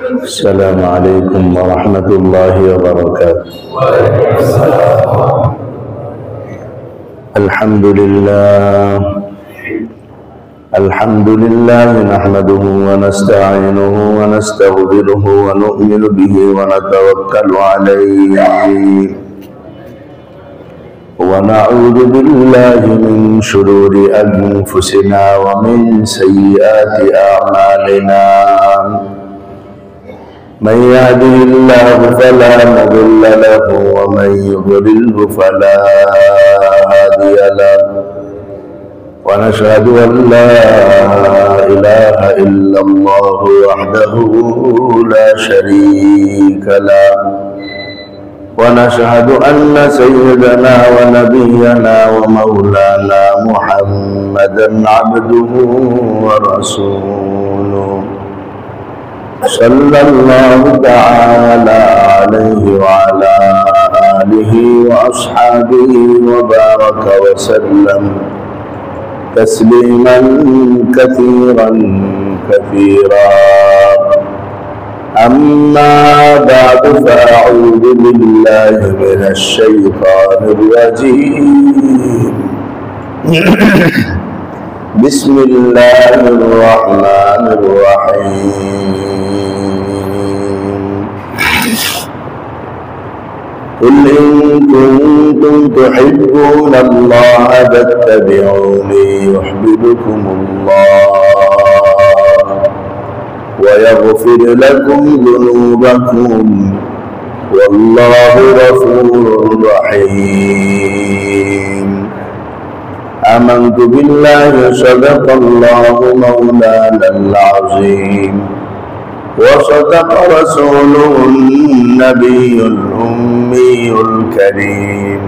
السلام عليكم ورحمة الله وبركاته. الحمد لله نحمده ونستعينه ونستغفره ونؤمن به ونتوكل عليه ونعوذ بالله من شرور أنفسنا ومن سيئات أعمالنا. من يهده الله فلا مضل له ومن يضلله فلا هادي له، ونشهد أن لا إله إلا الله وحده لا شريك له، ونشهد أن سيدنا ونبينا ومولانا محمدا عبده ورسوله صلى الله تعالى عليه وعلى آله وأصحابه وبارك وسلم تسليما كثيرا كثيرا. أما بعد فأعوذ بالله من الشيطان الرجيم. بسم الله الرحمن الرحيم. قل إن كنتم تحبون الله فاتبعوني يحببكم الله ويغفر لكم ذنوبكم والله غفور رحيم. آمنت بالله صدق الله مولانا العظيم وصدق رسوله النبي الأمي الكريم،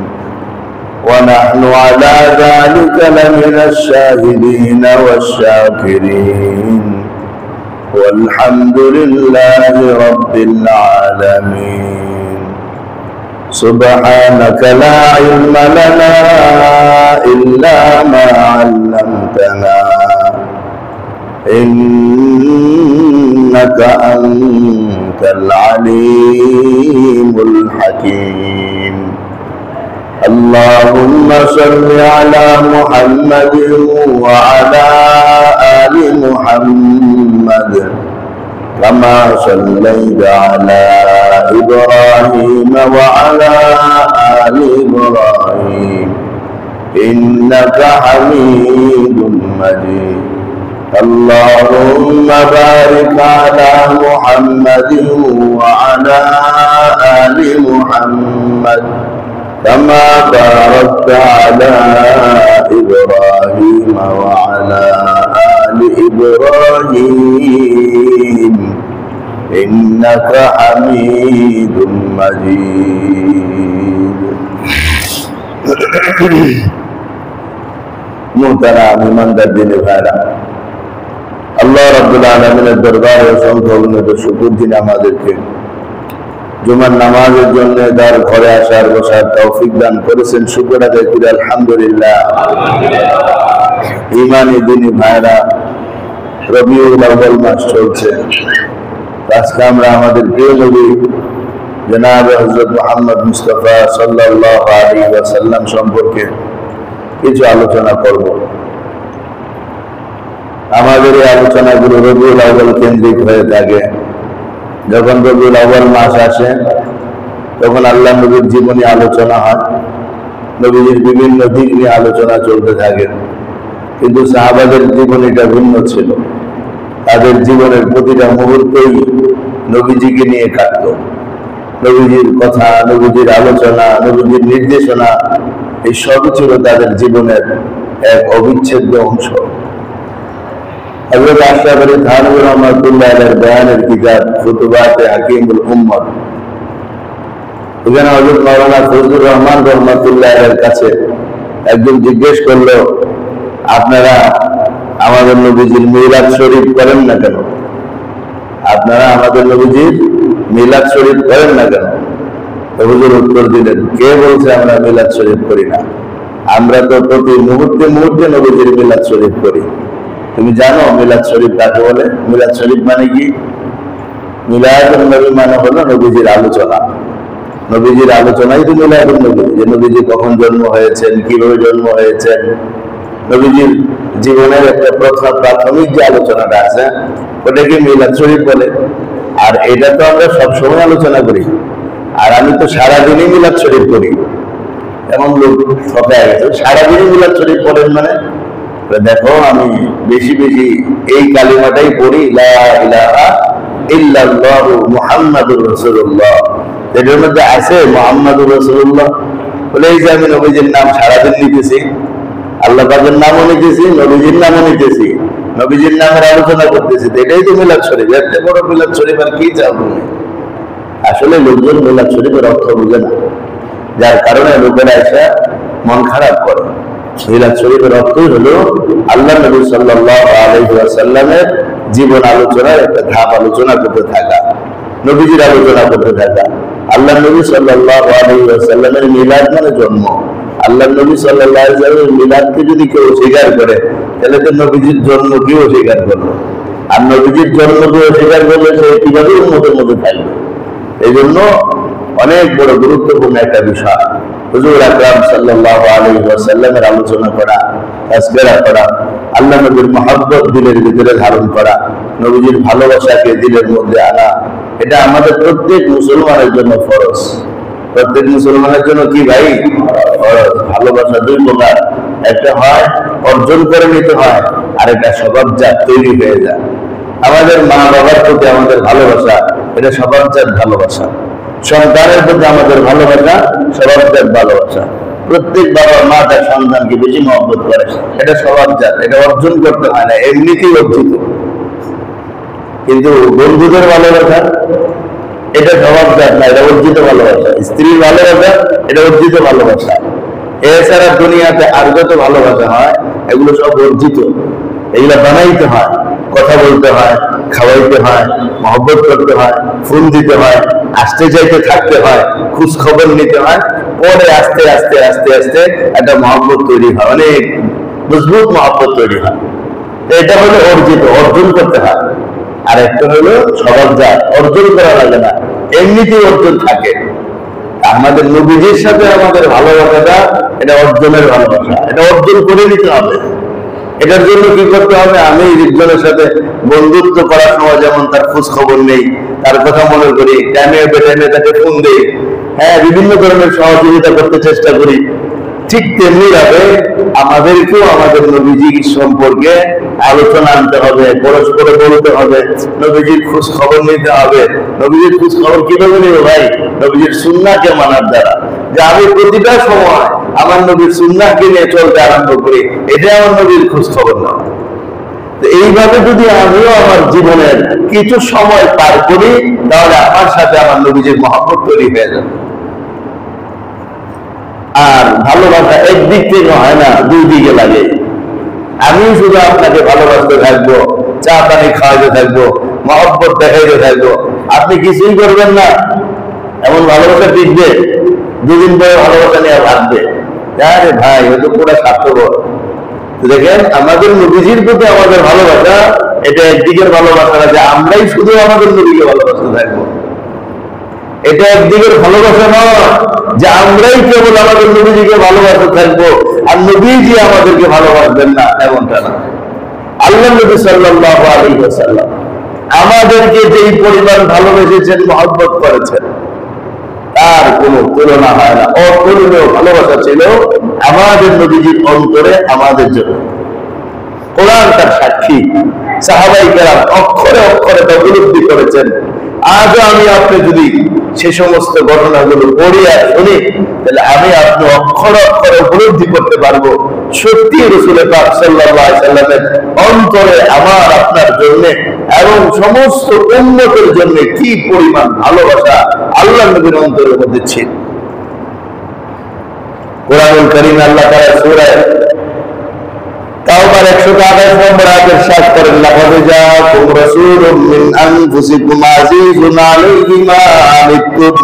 ونحن على ذلك لمن الشاهدين والشاكرين، والحمد لله رب العالمين. سبحانك لا علم لنا إلا ما علمتنا إنك أنت العليم الحكيم. اللهم صل على محمد وعلى آل محمد كما صليت على إبراهيم وعلى آل إبراهيم إنك حميد مجيد. اللهم بارك على محمد وعلى آل محمد كما باركت على إبراهيم وعلى آل إبراهيم إنك حميد مجيد. محترم ইমানদার দিনী ভাইরা, আল্লাহ রাব্বুল আলামিনের দরবারে অসংখ্য গুণের শুকর দিন আমাদেরকে জুমার নামাজের জন্য তার ঘরে আসার বসার তৌফিক দান করেছেন। শুকর আদায় করি আলহামদুলিল্লাহ। ইমানি দিনী ভাইরা, রবিউল আউয়াল মাস চলছে। আজকে আমরা আমাদের প্রিয় নবী জনাব হযরত মুহাম্মদ মুস্তাফা সাল্লাল্লাহু আলাইহি ওয়াসাল্লাম সম্পর্কে কিছু আলোচনা করব। আমাদের এই আলোচনাগুলো রবিউল আউয়াল কেন্দ্রিক হয়ে থাকে। যখন রবিউল আউয়াল মাস আসে তখন আল্লাহ নবীর জীবনী আলোচনা হয়, নবীজির বিভিন্ন দিক নিয়ে আলোচনা চলতে থাকে। কিন্তু সাহাবাদের জীবনীটা ভিন্ন ছিল। তাদের জীবনের প্রতিটা মুহূর্তেই নবীজিকে নিয়ে কাটত। নবীজির কথা, নবীজির আলোচনা, নবীজির নির্দেশনা, এই সবই ছিল তাদের জীবনের এক অবিচ্ছেদ্য অংশ। হযরত আশরাফ আলী থানভী রাহমাতুল্লাহ আলাইহির বয়ানের কিতাব ফুতুহাতে হাকিমুল উম্মত, এখানে হযরত মাওলানা ফজলুর রহমান রাহমাতুল্লাহ আলাইহির কাছে একজন জিজ্ঞেস করলো, আপনারা আমাদের নবীজির মিলাদ শরীফ করেন না কেন? আপনারা আমাদের নবীজির মিলাদ শরীফ করেন না কেন? হুজুর উত্তর দিলেন, কে বলছে আমরা মিলাদ শরীফ করি না? আমরা তো প্রতি মুহূর্তে মুহূর্তে নবীজির মিলাদ শরীফ করি। তুমি জানো মিলাদ শরীফ কাকে বলে? মিলাদ শরীফ মানে কি? মিলাদুন নবী মানে হলো নবীজির আলোচনা। নবীজির আলোচনাই তো মিলাদুন নবী, যে নবীজি কখন জন্ম হয়েছেন, কিভাবে জন্ম হয়েছেন, নবীজির জীবনের একটা প্রাথমিক যে আলোচনাটা আছে ওটাকে মিলাদ শরীফ বলে। আর এটা তো আমরা সবসময় আলোচনা করি, আর আমি তো সারাদিনই মিলাদ শরীফ করি। এমন লোক ঠকায় গেছে, সারাদিনই মিলাদ শরীফ পড়েন মানে? দেখো আমি বেশি বেশি এই কালিমাটাই পড়ি, লা ইলাহা ইল্লাল্লাহু মুহাম্মাদুর রাসূলুল্লাহ। এটার মধ্যে আছে মুহাম্মাদুর রাসূলুল্লাহ বলে, এই যে আমি নবীজির নাম সারাদিন নিতেছি, আল্লাহ পাকের নামও নিতেছি, নবীজির নামও নিতেছি, নবীজির নামের আলোচনা করতেছি, এটাই তো মিলাদ শরীফ। এত বড় মিলাদ শরীফ আর কি চাও তুমি? আসলে লোকজন মিলাদ শরীফের অর্থ বুঝে না, যার কারণে লোকেরা এসে মন খারাপ করে। মিলাদ শরীফের অর্থই হলো আল্লাহ নবী সাল্লাল্লাহু আলাইহি ওয়াসাল্লামের জীবন আলোচনার একটা ধাপ আলোচনা করতে থাকা, নবীজির আলোচনা করতে থাকা। আল্লাহ নবী সাল্লাল্লাহু আলাইহি ওয়াসাল্লামের মিলাদ মানে জন্ম। আল্লাহ নবী সাল্লাল্লাহু আলাইহি ওয়াসাল্লামের মিলাদকে যদি কেউ অস্বীকার করে, তাহলে তো নবীজির জন্মকেও অস্বীকার করলো। আর নবীজির জন্মকে অস্বীকার করলে সে কিভাবে উম্মতের মধ্যে থাকবে? এই জন্য অনেক বড় গুরুত্বপূর্ণ একটা বিষয় হুজুর আকরাম সাল্লাল্লাহু আলাইহি ওয়াসাল্লামের আলোচনা করা, তাজকিরা করা, আল্লাহ নবীর মহব্বত দিলের ভিতরে ধারণ করা, নবীজির ভালোবাসাকে দিলের মধ্যে আনা। এটা আমাদের প্রত্যেক মুসলমানের জন্য ফরজ। প্রত্যেক মুসলমানের জন্য কি ভাই? ফরজ। ভালোবাসা দুই প্রকার, একটা হয় অর্জন করে নিতে হয়, আর একটা স্বভাবজাত তৈরি হয়ে যায়। আমাদের মা বাবার প্রতি আমাদের ভালোবাসা, এটা স্বভাবজাত ভালোবাসা। সন্তানের প্রতি আমাদের ভালোবাসা স্বভাবজাত ভালোবাসা। প্রত্যেক বাবা মা তার সন্তানকে বেশি মহব্বত করে, এটা স্বভাবজাত, এটা অর্জন করতে হয় না, এমনিতেই অর্জিত। কিন্তু বন্ধুদের ভালোবাসা এটা স্বভাবজাত না, এটা অর্জিত ভালোবাসা। স্ত্রীর ভালোবাসা এটা অর্জিত ভালোবাসা। এছাড়া দুনিয়াতে আর যত ভালোবাসা হয় এগুলো সব অর্জিত, এগুলো বানাইতে হয়, কথা বলতে হয়, খাওয়াইতে হয়, মহব্বত করতে হয়, ফুল দিতে হয়, আসতে যাইতে থাকতে হয়, খোঁজ খবর নিতে হয়, পরে আস্তে আস্তে আস্তে আস্তে একটা মহব্বত তৈরি হয়, অনেক মজবুত মহব্বত তৈরি হয়। এটা হলো অর্জিত, অর্জন করতে হয়। আর একটা হলো স্বভাবজাত, অর্জন করা লাগে না, এমনিতেই অর্জন থাকে। আমাদের নবীজির সাথে আমাদের ভালোবাসাটা এটা অর্জনের ভালোবাসা, এটা অর্জন করে নিতে হবে। এটার জন্য কি করতে হবে? আমি একজনের সাথে বন্ধুত্ব করার সময় যেমন তার খোঁজ খবর নেই, তার কথা মনে করি, টাইমে বেটাইমে তাকে ফোন দেই, হ্যাঁ, বিভিন্ন ধরনের সহযোগিতা করতে চেষ্টা করি, ঠিক তেমনি ভাবে আমাদেরকেও আমাদের নবীজির সম্পর্কে আলোচনা আনতে হবে, পরস্পর বলতে হবে, নবীজির খোঁজ খবর নিতে হবে। নবীজির খোঁজ খবর কিভাবে নেব ভাই? নবীজির সুন্নাহকে মানার দ্বারা। যে আমি প্রতিটা সময় আমার নবীর সুন্নাহকে নিয়ে চলতে আরম্ভ করি, এটা আমার নবীর খোঁজ খবর না। এইভাবে যদি আমিও আমার জীবনের কিছু সময় পার করি, তাহলে আমার সাথে আমার নবীজির মহব্বত তৈরি হয়ে যাবে। আর ভালোবাসা একদিক থেকে হয় না, দুই দিকে লাগে। আমি শুধু আপনাকে ভালোবাসতে থাকবো, চা পানি খাওয়াইতে থাকবো, মহব্বত দেখাইতে থাকবো, আপনি কিছুই করবেন না, এমন ভালোবাসা টিকবে? দুদিন পরে ভালোবাসা নিয়ে ভাববে, আরে ভাই হয়তো পুরা স্বার্থপর। দেখেন, আমাদের নবীজির প্রতি আমাদের ভালোবাসা এটা একদিকের ভালোবাসা না যে আমরাই শুধু আমাদের নবীকে ভালোবাসতে থাকবো। এটা একদিকের ভালোবাসা নয় যে আমরাই কেবল আমাদের নবীজিকে ভালোবাসতে থাকবো আর নবীজি আমাদেরকে ভালোবাসবেন না, এমনটা না। আল্লাহ নবী সাল্লাল্লাহু আলাইহি ওয়াসাল্লাম আমাদেরকে যেই পরিমাণ ভালোবেসেছেন, মহব্বত করেছেন, তার কোনো তুলনা হয় না। অতুলনীয় ভালোবাসা ছিল আমাদের নবীজির অন্তরে আমাদের জন্য। কোরআন তার সাক্ষী, সাহাবায়ে কেরাম অক্ষরে অক্ষরে তা উপলব্ধি করেছেন। আজও আমি আপনি যদি সে সমস্ত ঘটনাগুলো পড়ি আর শুনি, তাহলে আমি আপনি অক্ষরে অক্ষরে উপলব্ধি করতে পারবো সত্যি রাসূল পাক সাল্লাল্লাহু আলাইহি ওয়াসাল্লামের অন্তরে আমার আপনার জন্য এবং সমস্ত উম্মতের জন্য কি পরিমাণ ভালোবাসা আল্লাহ নবীর অন্তরের মধ্যে ছিল। কোরআনুল কারীম আল্লাহ তাআলা সূরা তাওবার 128 নম্বর আয়াতের ইরশাদ করেন, লাকাদ জাআকুম রাসূলুম মিন আনফুসিকুম আযীজুন আলাইহি মা আনিতুম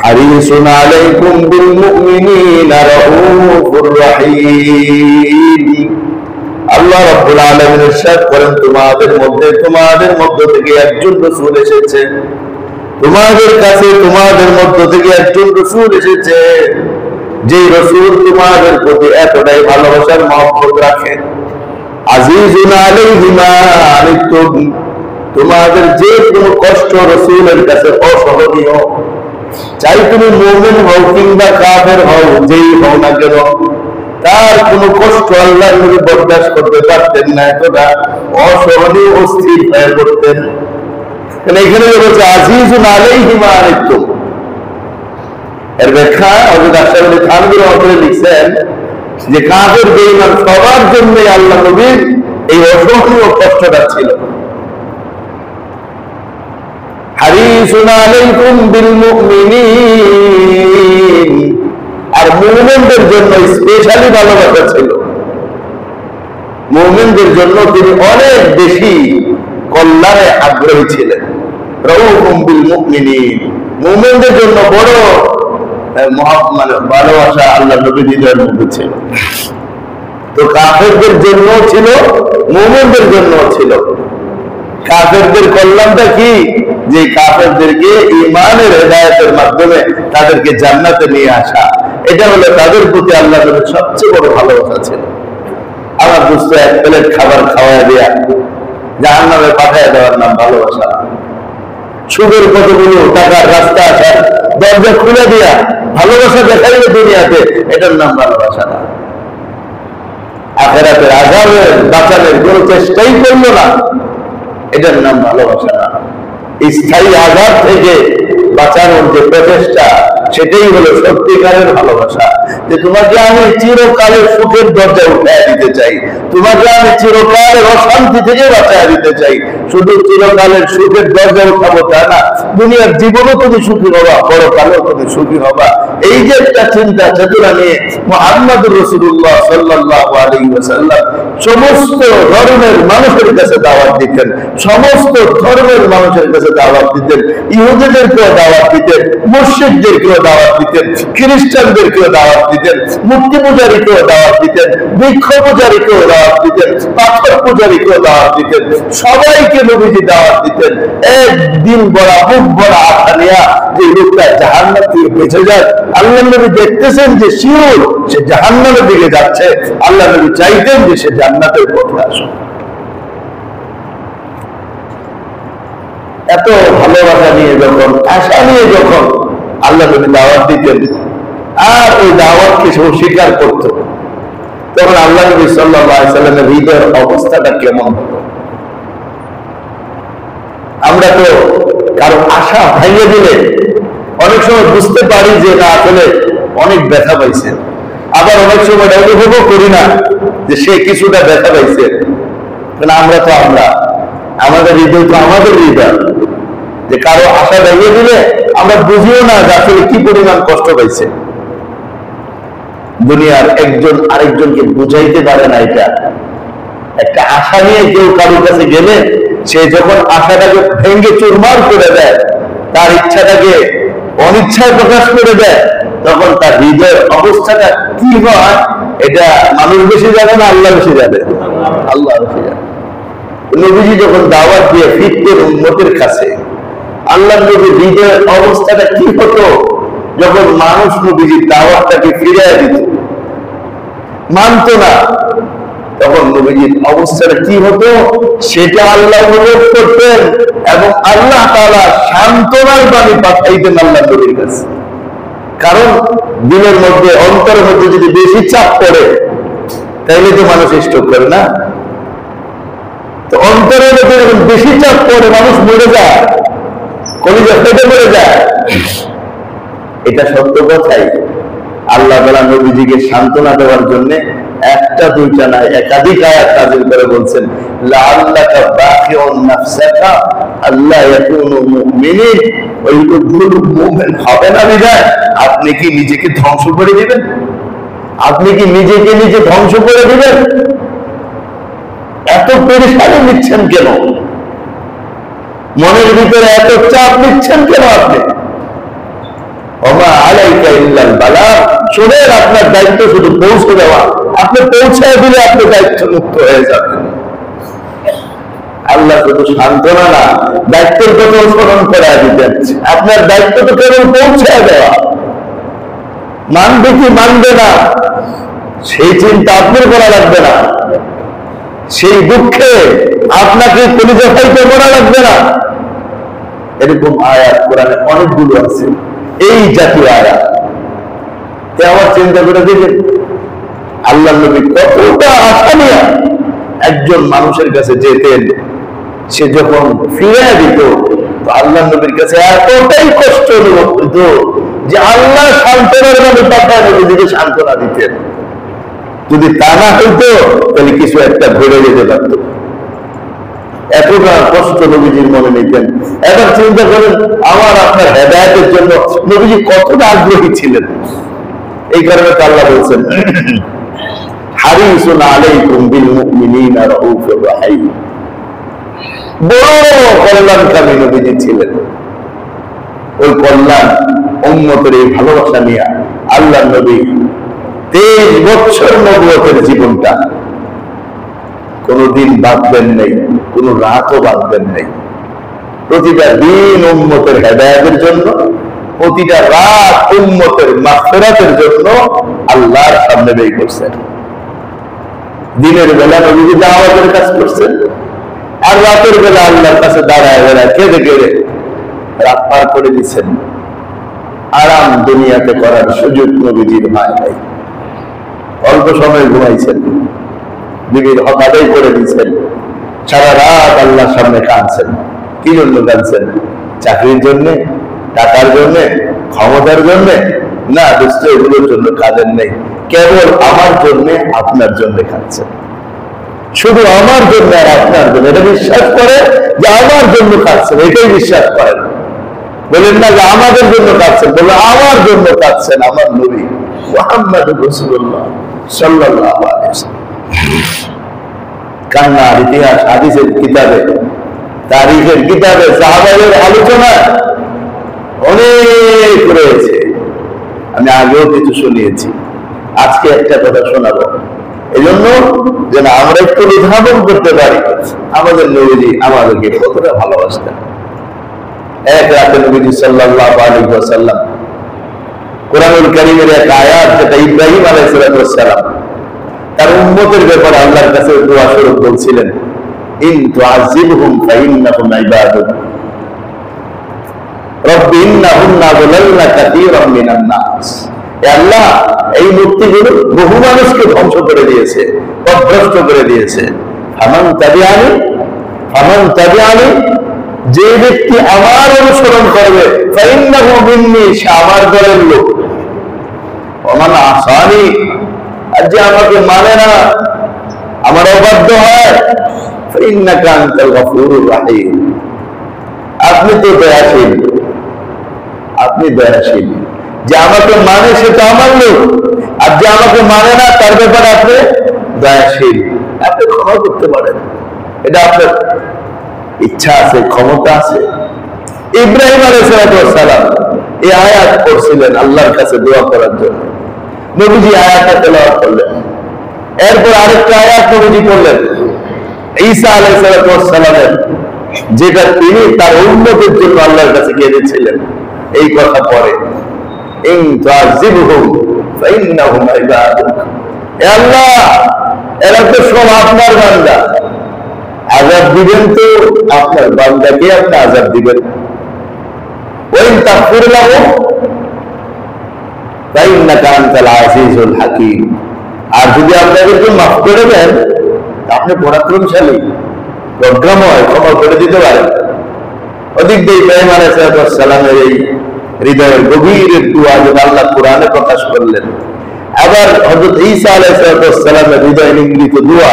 হারিসুন আলাইকুম বিল মুমিনিনা রাউফুর রাহিম। আল্লাহ রাব্বুল আলামিন ইরশাদ করেন, তোমাদের মধ্য থেকে একজন রাসূল এসেছে, তোমাদের কাছে তোমাদের মধ্য থেকে একজন রাসূল এসেছে, যে রাসূল তোমাদের প্রতি এতটাই ভালোবাসার মহব্বত রাখে। আজিজুন আলাইহি মা আনিতুম, তোমাদের যে কোনো কষ্ট রাসূলের কাছে অসহনীয়। চাই তুমি মুমিন হও কিংবা কাফের হও, যেই হও না কেন, তার কোনো কষ্ট আল্লাহর নবী বরদাস্ত করতে পারতেন না, এতটা অসহনীয় অস্থির হয়ে পড়তেন। এখানে বলছে আজিজুন আলাইহি মা আনিতুম। এর ব্যাখ্যা হযরত আশরাফ আলী থানভী রাহমাতুল্লাহ লিখছেন যে কাফের বেঈমান সবার জন্য আল্লাহ নবীর এই অসহনীয় কষ্টটা ছিল। হারিসুন আলাইকুম বিল মুমিনিন, আর মুমিনদের জন্য স্পেশালি ভালোবাসা ছিল। মুমিনদের জন্য তিনি অনেক বেশি কল্যাণে আগ্রহী ছিলেন। রাউফুম বিল মুমিনিন, মুমিনদের জন্য বড় মানে ভালোবাসা আল্লাহ নবীর হৃদয়ের মধ্যে ছিল। তো কাফেরদের জন্য ছিল, মুমিনদের জন্য ছিল। কাফেরদের কল্যাণটা কি? যে কাফেরদেরকে ঈমানের হেদায়েতের মাধ্যমে তাদেরকে জান্নাতে নিয়ে আসা, এটা হলো তাদের প্রতি আল্লাহ নবীর সবচেয়ে বড় ভালোবাসা ছিল। আমার দোস্ত এক প্লেট খাবার খাওয়ায় দেয়া জাহান্নামে পাঠায় দেওয়ার নাম ভালোবাসা। সুদের কতগুলো টাকার রাস্তা আসার দরজা খুলে দিয়া ভালোবাসা দেখাইবে দুনিয়াতে, এটার নাম ভালোবাসা না। আখিরাতের আযাবে বাঁচানোর কোন চেষ্টাই করলো না, এটার নাম ভালোবাসা না। স্থায়ী আযাব থেকে বাঁচানোর যে প্রচেষ্টা, সেটাই হলো সত্যিকারের ভালোবাসা। যে তোমাকে আমি চিরকালের সুখের দরজা উঠায় দিতে চাই, তোমাকে আমি চিরকালের অশান্তি থেকে বাঁচায় দিতে চাই। শুধু চিরকালের সুখের দরজা উঠাবো তা না, দুনিয়ার জীবনও তুমি সুখী হবা, পরকালেও তুমি সুখী হবা। এই যে একটা চিন্তা চেতনা নিয়ে মুহাম্মদুর রাসূলুল্লাহ সাল্লাল্লাহু আলাইহি ওয়াসাল্লাম সমস্ত ধর্মের মানুষের কাছে দাওয়াত দিতেন, সমস্ত ধর্মের মানুষের কাছে দাওয়াত দিতেন। ইহুদিদেরকেও দাওয়াত দিতেন, মুশরিকদেরকেও দাওয়াত দিতেন, খ্রিস্টানদেরকেও দাওয়াত দিতেন, মূর্তি পূজারীকেও দাওয়াত দিতেন, বৃক্ষ পূজারীকেও দাওয়াত দিতেন, পাথর পূজারীকেও দাওয়াত দিতেন। সবাইকে নবীজি দাওয়াত দিতেন। একদিন বড় মুখ বড় আশা নিয়া যে লোকটা জাহান্নাম থেকে বেঁচে যায়, আল্লাহ নবী দেখতেছেন যে শিওর সে জাহান্নামের দিকে যাচ্ছে, আল্লাহ নবী চাইতেন যে সে জান্নাতের পথে আসুক। এত ভালোবাসা নিয়ে যখন, আশা নিয়ে যখন আল্লাহ নবী দাওয়াত দিতেন, আর ওই দাওয়াতকে সে স্বীকার করত, তখন আল্লাহ নবী সাল্লাল্লাহু আলাইহি ওয়াসাল্লামের হৃদয়ের অবস্থাটা কেমন হতো? আমরা তো কারো আশা ভাঙিয়ে দিলে অনেক সময় বুঝতে পারি যে না, আসলে অনেক ব্যথা পাইছে, আবার অনেক সময় অনুভবও করি না যে সে কিছুটা ব্যথা পাইছে। কারণ আমরা তো আমাদের হৃদয় তো আমাদের হৃদয়, যে কারো আশা ভেঙে দিলে আমরা বুঝিও না যে আসলে কি পরিমাণ কষ্ট পাইছে। দুনিয়ার একজন আরেকজনকে বুঝাইতে পারে না। এটা একটা আশা নিয়ে কেউ কারোর কাছে গেলে সে যখন আশাটাকে ভেঙে চুরমার করে দেয়, তার ইচ্ছাটাকে অনিচ্ছায় প্রকাশ করে দেয়, তখন তার হৃদয়ের অবস্থাটা কি হয়, এটা মানুষ বেশি জানে না, আল্লাহ বেশি জানে। আল্লাহ বেশি জানে। নবীজি যখন দাওয়াত দিয়ে ফিরতেন উম্মতের কাছে, আল্লাহ নবীর হৃদয়ের অবস্থাটা কি হতো যখন মানুষ নবীজির দাওয়াতটাকে ফিরিয়ে দিত, মানত না, তখন নবীজির অবস্থাটা কি হতো সেটা আল্লাহ অনুভব করতেন, এবং আল্লাহ তাআলা সান্ত্বনার বাণী পাঠাইতেন আল্লাহ নবীর কাছে। কারণ দিলের মধ্যে, অন্তরের মধ্যে যদি বেশি চাপ পড়ে, তাইলে তো মানুষ স্ট্রোক করে না। তো অন্তরের মধ্যে যখন বেশি চাপ পড়ে, মানুষ মরে যায়, কলিজা ফেটে মরে যায়। এটা সত্য কথাই। আল্লাহ তাআলা নবীজিকে সান্ত্বনা দেওয়ার জন্য একটা দুইটা না, একাধিক আয়াত নাযিল করে বলছেন, লাআল্লাকা বাখিউন নাফসাকা আল্লা ইয়াকুনু মুমিনিন, ওই লোকগুলো মুমিন হবে না বিধায় আপনি কি নিজেকে ধ্বংস করে দিবেন? আপনি কি নিজেকে নিজে ধ্বংস করে দিবেন? এত পেরেশানি নিচ্ছেন কেন? মনের ভিতরে এত চাপ নিচ্ছেন কেন আপনি? ওমা আলাইকা ইল্লাল বালাগ, শোনেন, আপনার দায়িত্ব শুধু পৌঁছে দেওয়া, আপনি পৌঁছায় দিলে আপনি দায়িত্ব মুক্ত হয়ে যাবেন। আল্লাহ শুধু সান্ত্বনা না, দায়িত্বের কথা স্মরণ করা দিতেন। আপনার দায়িত্ব তো কেবল পৌঁছায় দেওয়া, মানবে কি মানবে না সেই চিন্তা আপনার করা লাগবে না, সেই দুঃখে আপনাকে কলিজা ফাইতে করা লাগবে না। এরকম আয়াত কোরআনে অনেকগুলো আছে, এই জাতীয় আয়াত। আমার চিন্তা করে দেখেন আল্লাহ নবী কতটা আশা নিয়ে একজন মানুষের কাছে যেতেন, সে যখন ফিরে দিত তো আল্লাহ নবীর কাছে এতটাই কষ্ট অনুভব হইত যে আল্লাহ সান্ত্বনার ভাবে পাঠায় নবীকে সান্ত্বনা দিতেন। যদি তা না হইতো তাহলে কিছু একটা ঘুরে যেতে পারত। এতটা কষ্ট নবীজির মনে নিতেন। এবার চিন্তা করেন আমার আপনার হেদায়েতের জন্য নবীজি কতটা আগ্রহী ছিলেন। এই কারণে তো আল্লাহ বলছেন হারিসুন আলাইকুম বিল মুমিনিনা রাউফুর রাহিম। বড় কল্যাণকামী নবীজি ছিলেন। ওই কল্যাণ উম্মতের এই ভালোবাসা নিয়ে আল্লাহ নবী 23 বছর নবুয়তের জীবনটা কোনদিন বাদ দেন নাই, কোন রাতও বাদ দেন নাই। প্রতিটা দিন উম্মতের হেদায়েতের জন্য, প্রতিটা রাত উম্মতের মাগফিরাতের জন্য আল্লাহর সামনে ব্যয় করছেন। দিনের বেলা নবীজি দাওয়াতের কাজ করছেন, আর রাতের বেলা আল্লাহর কাছে দাঁড়ায় দাঁড়ায় কেঁদে কেঁদে রাত পার করে দিচ্ছেন। আরাম দুনিয়াতে করার সুযোগ নবীজির হয় নাই। অল্প সময় ঘুমাইছেন, বিবির হক আদায় করে দিচ্ছেন, সারা রাত আল্লাহর সামনে কাঁদছেন। কি জন্য কাঁদছেন? চাকরির জন্য, টাকার জন্য, ক্ষমতার জন্য না, দোস্ত এগুলোর জন্য কাঁদেন নেই। কেবল আমার জন্য, আপনার জন্য কাঁদছেন। শুধু আমার জন্য আর আপনার জন্য। এটা বিশ্বাস করে যে আমার জন্য কাঁদছেন, এটাই বিশ্বাস করেন। বলেন না যে আমাদের জন্য কাঁদছেন, বলে আমার জন্য কাঁদছেন। আমার নবী মুহাম্মদুর রাসূলুল্লাহ সাল্লাল্লাহু আলাইহি ওয়াসাল্লাম কান্নার ইতিহাস হাদিসের কিতাবে, তারিখের কিতাবে, সাহাবাদের আলোচনা অনেক রয়েছে। আমি আগেও কিছু শুনিয়েছি, আজকে একটা কথা শোনাবো, এই জন্য যেন আমরা একটু উদ্ভাবন করতে পারি আমাদের নবীজি আমাদেরকে কতটা ভালোবাসতেন। এক রাতে নবীজি সাল্লাল্লাহু আলাইহি ওয়াসাল্লাম কোরআনুল কারীমের এক আয়াত, যেটা ইব্রাহিম আলাইহিস সালাম তার উম্মতের ব্যাপারে আল্লাহর কাছে দোয়া স্বরূপ বলছিলেন, ইন তুআযিবহুম ফাইন্নাহুম ইবাদুক রব্বি ইন্নাহুন্না যালালনা কাসীরাম মিনান নাস। হে আল্লাহ, এই মূর্তিগুলো বহু মানুষকে ধ্বংস করে দিয়েছে, পথভ্রষ্ট করে দিয়েছে। ফামান তাবিআনি, যে ব্যক্তি আমার অনুসরণ করবে, ফাইন্নাহু মিন্নী, সে আমার দলের লোক। ওমান আসানি, আর যে আমাকে মানে না, আমার অবাধ্য হয়, ফাইন্নাকা আনতাল গফুরুর রাহিম, আপনি তো দয়াশীল, আপনি দয়াশীল। যে আমাকে মানে সে তো আমার লোক, আর যে আমাকে মানে না তার ব্যাপারে আপনি দয়াশীল, আপনি ক্ষমা করতে পারেন। এটা আপনার ইচ্ছা আছে, ক্ষমতা আছে। ইব্রাহিম আলাইহিস সালাম এই আয়াত পড়ছিলেন আল্লাহর কাছে দোয়া করার জন্য। নবীজি আয়াতটা তেলাওয়াত করলেন। এরপর আরেকটা আয়াত নবীজি পড়লেন ঈসা আলাইহিস সালামের, যেটা তিনি তার উম্মতের জন্য আল্লাহর কাছে কেঁদেছিলেন। এই কথা পরে ইন তুআযিবহুম ফাইন্নাহুম ইবাদুক, হে আল্লাহ, এরা তো সব আপনার বান্দা, আযাব দিবেন তো আপনার বান্দাকে আপনি আযাব দিবেন। ওয়াইন তাগফির লাহুম ফাইন্নাকা আনতাল আজিজুল হাকীম, আর যদি আপনাদেরকে মাফ করে দেন আপনি পরাক্রমশালী, প্রজ্ঞাময়, ক্ষমা করে দিতে পারেন। অধিক দিয়ে ইব্রাহিম আলাইহিস সালামের এই হৃদয়ের গভীর দোয়া যেটা আল্লাহ কোরআনে প্রকাশ করলেন। আবার হযরত ঈসা আলাইহিস সালামের হৃদয় নিংড়িত দোয়া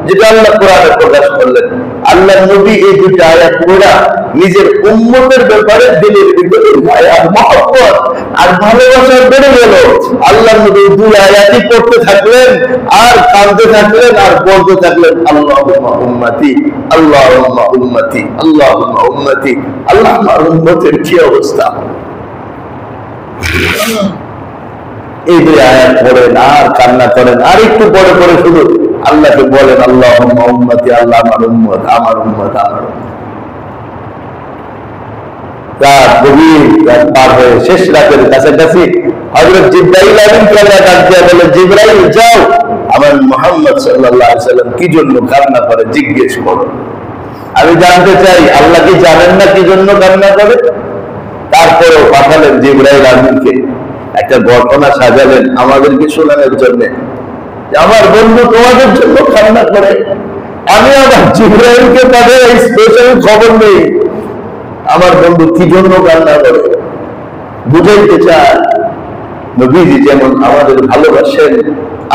যেটা আল্লাহ কোরআনে প্রকাশ করলেন। আল্লাহ নবী এই দুটো আয়াত পড়া নিজের উম্মতের ব্যাপারে দিলের ভিতরে মায়া, মহব্বত আর ভালোবাসা বেড়ে গেল। আল্লাহ নবী দুই আয়াতই পড়তে থাকলেন আর কাঁদতে থাকলেন আর বলতে থাকলেন, আল্লাহুম্মা উম্মতি, আল্লাহুম্মা উম্মতি, আল্লাহুম্মা উম্মতি। আল্লাহ, আমার উম্মতের কি অবস্থা! এই দুই আয়াত পড়েন আর কান্না করেন, আর একটু পরে পরে শুধু আল্লাহকে বলেন, আল্লাহুম্মা উম্মতি, আল্লাহ আমার উম্মত, আমার উম্মত, আমার উম্মত। রাত গভীর রাত পার হয়ে শেষ রাতের কাছাকাছি হযরত জিবরাইল আলাইহিস সালাম ডাক দিয়ে বলে, জিবরাইল যাও, আমার মুহাম্মদ সাল্লাল্লাহু আলাইহি সাল্লাম কি জন্য কান্না করে জিজ্ঞেস করো। আমি জানতে চাই আল্লাহ কি জানেন না কি জন্য কান্না করে? তারপরেও পাঠালেন জিবরাইল আমিনকে, একটা ঘটনা সাজালেন আমাদেরকে শোনানোর জন্য। আমার বন্ধু তোমাদের জন্য কান্না করে, আমি আমার জিবরাইলকে পাঠিয়ে স্পেশাল খবর নেই আমার বন্ধু কি জন্য কান্না করে, বুঝাইতে চায় নবীজি যেমন আমাদের ভালোবাসেন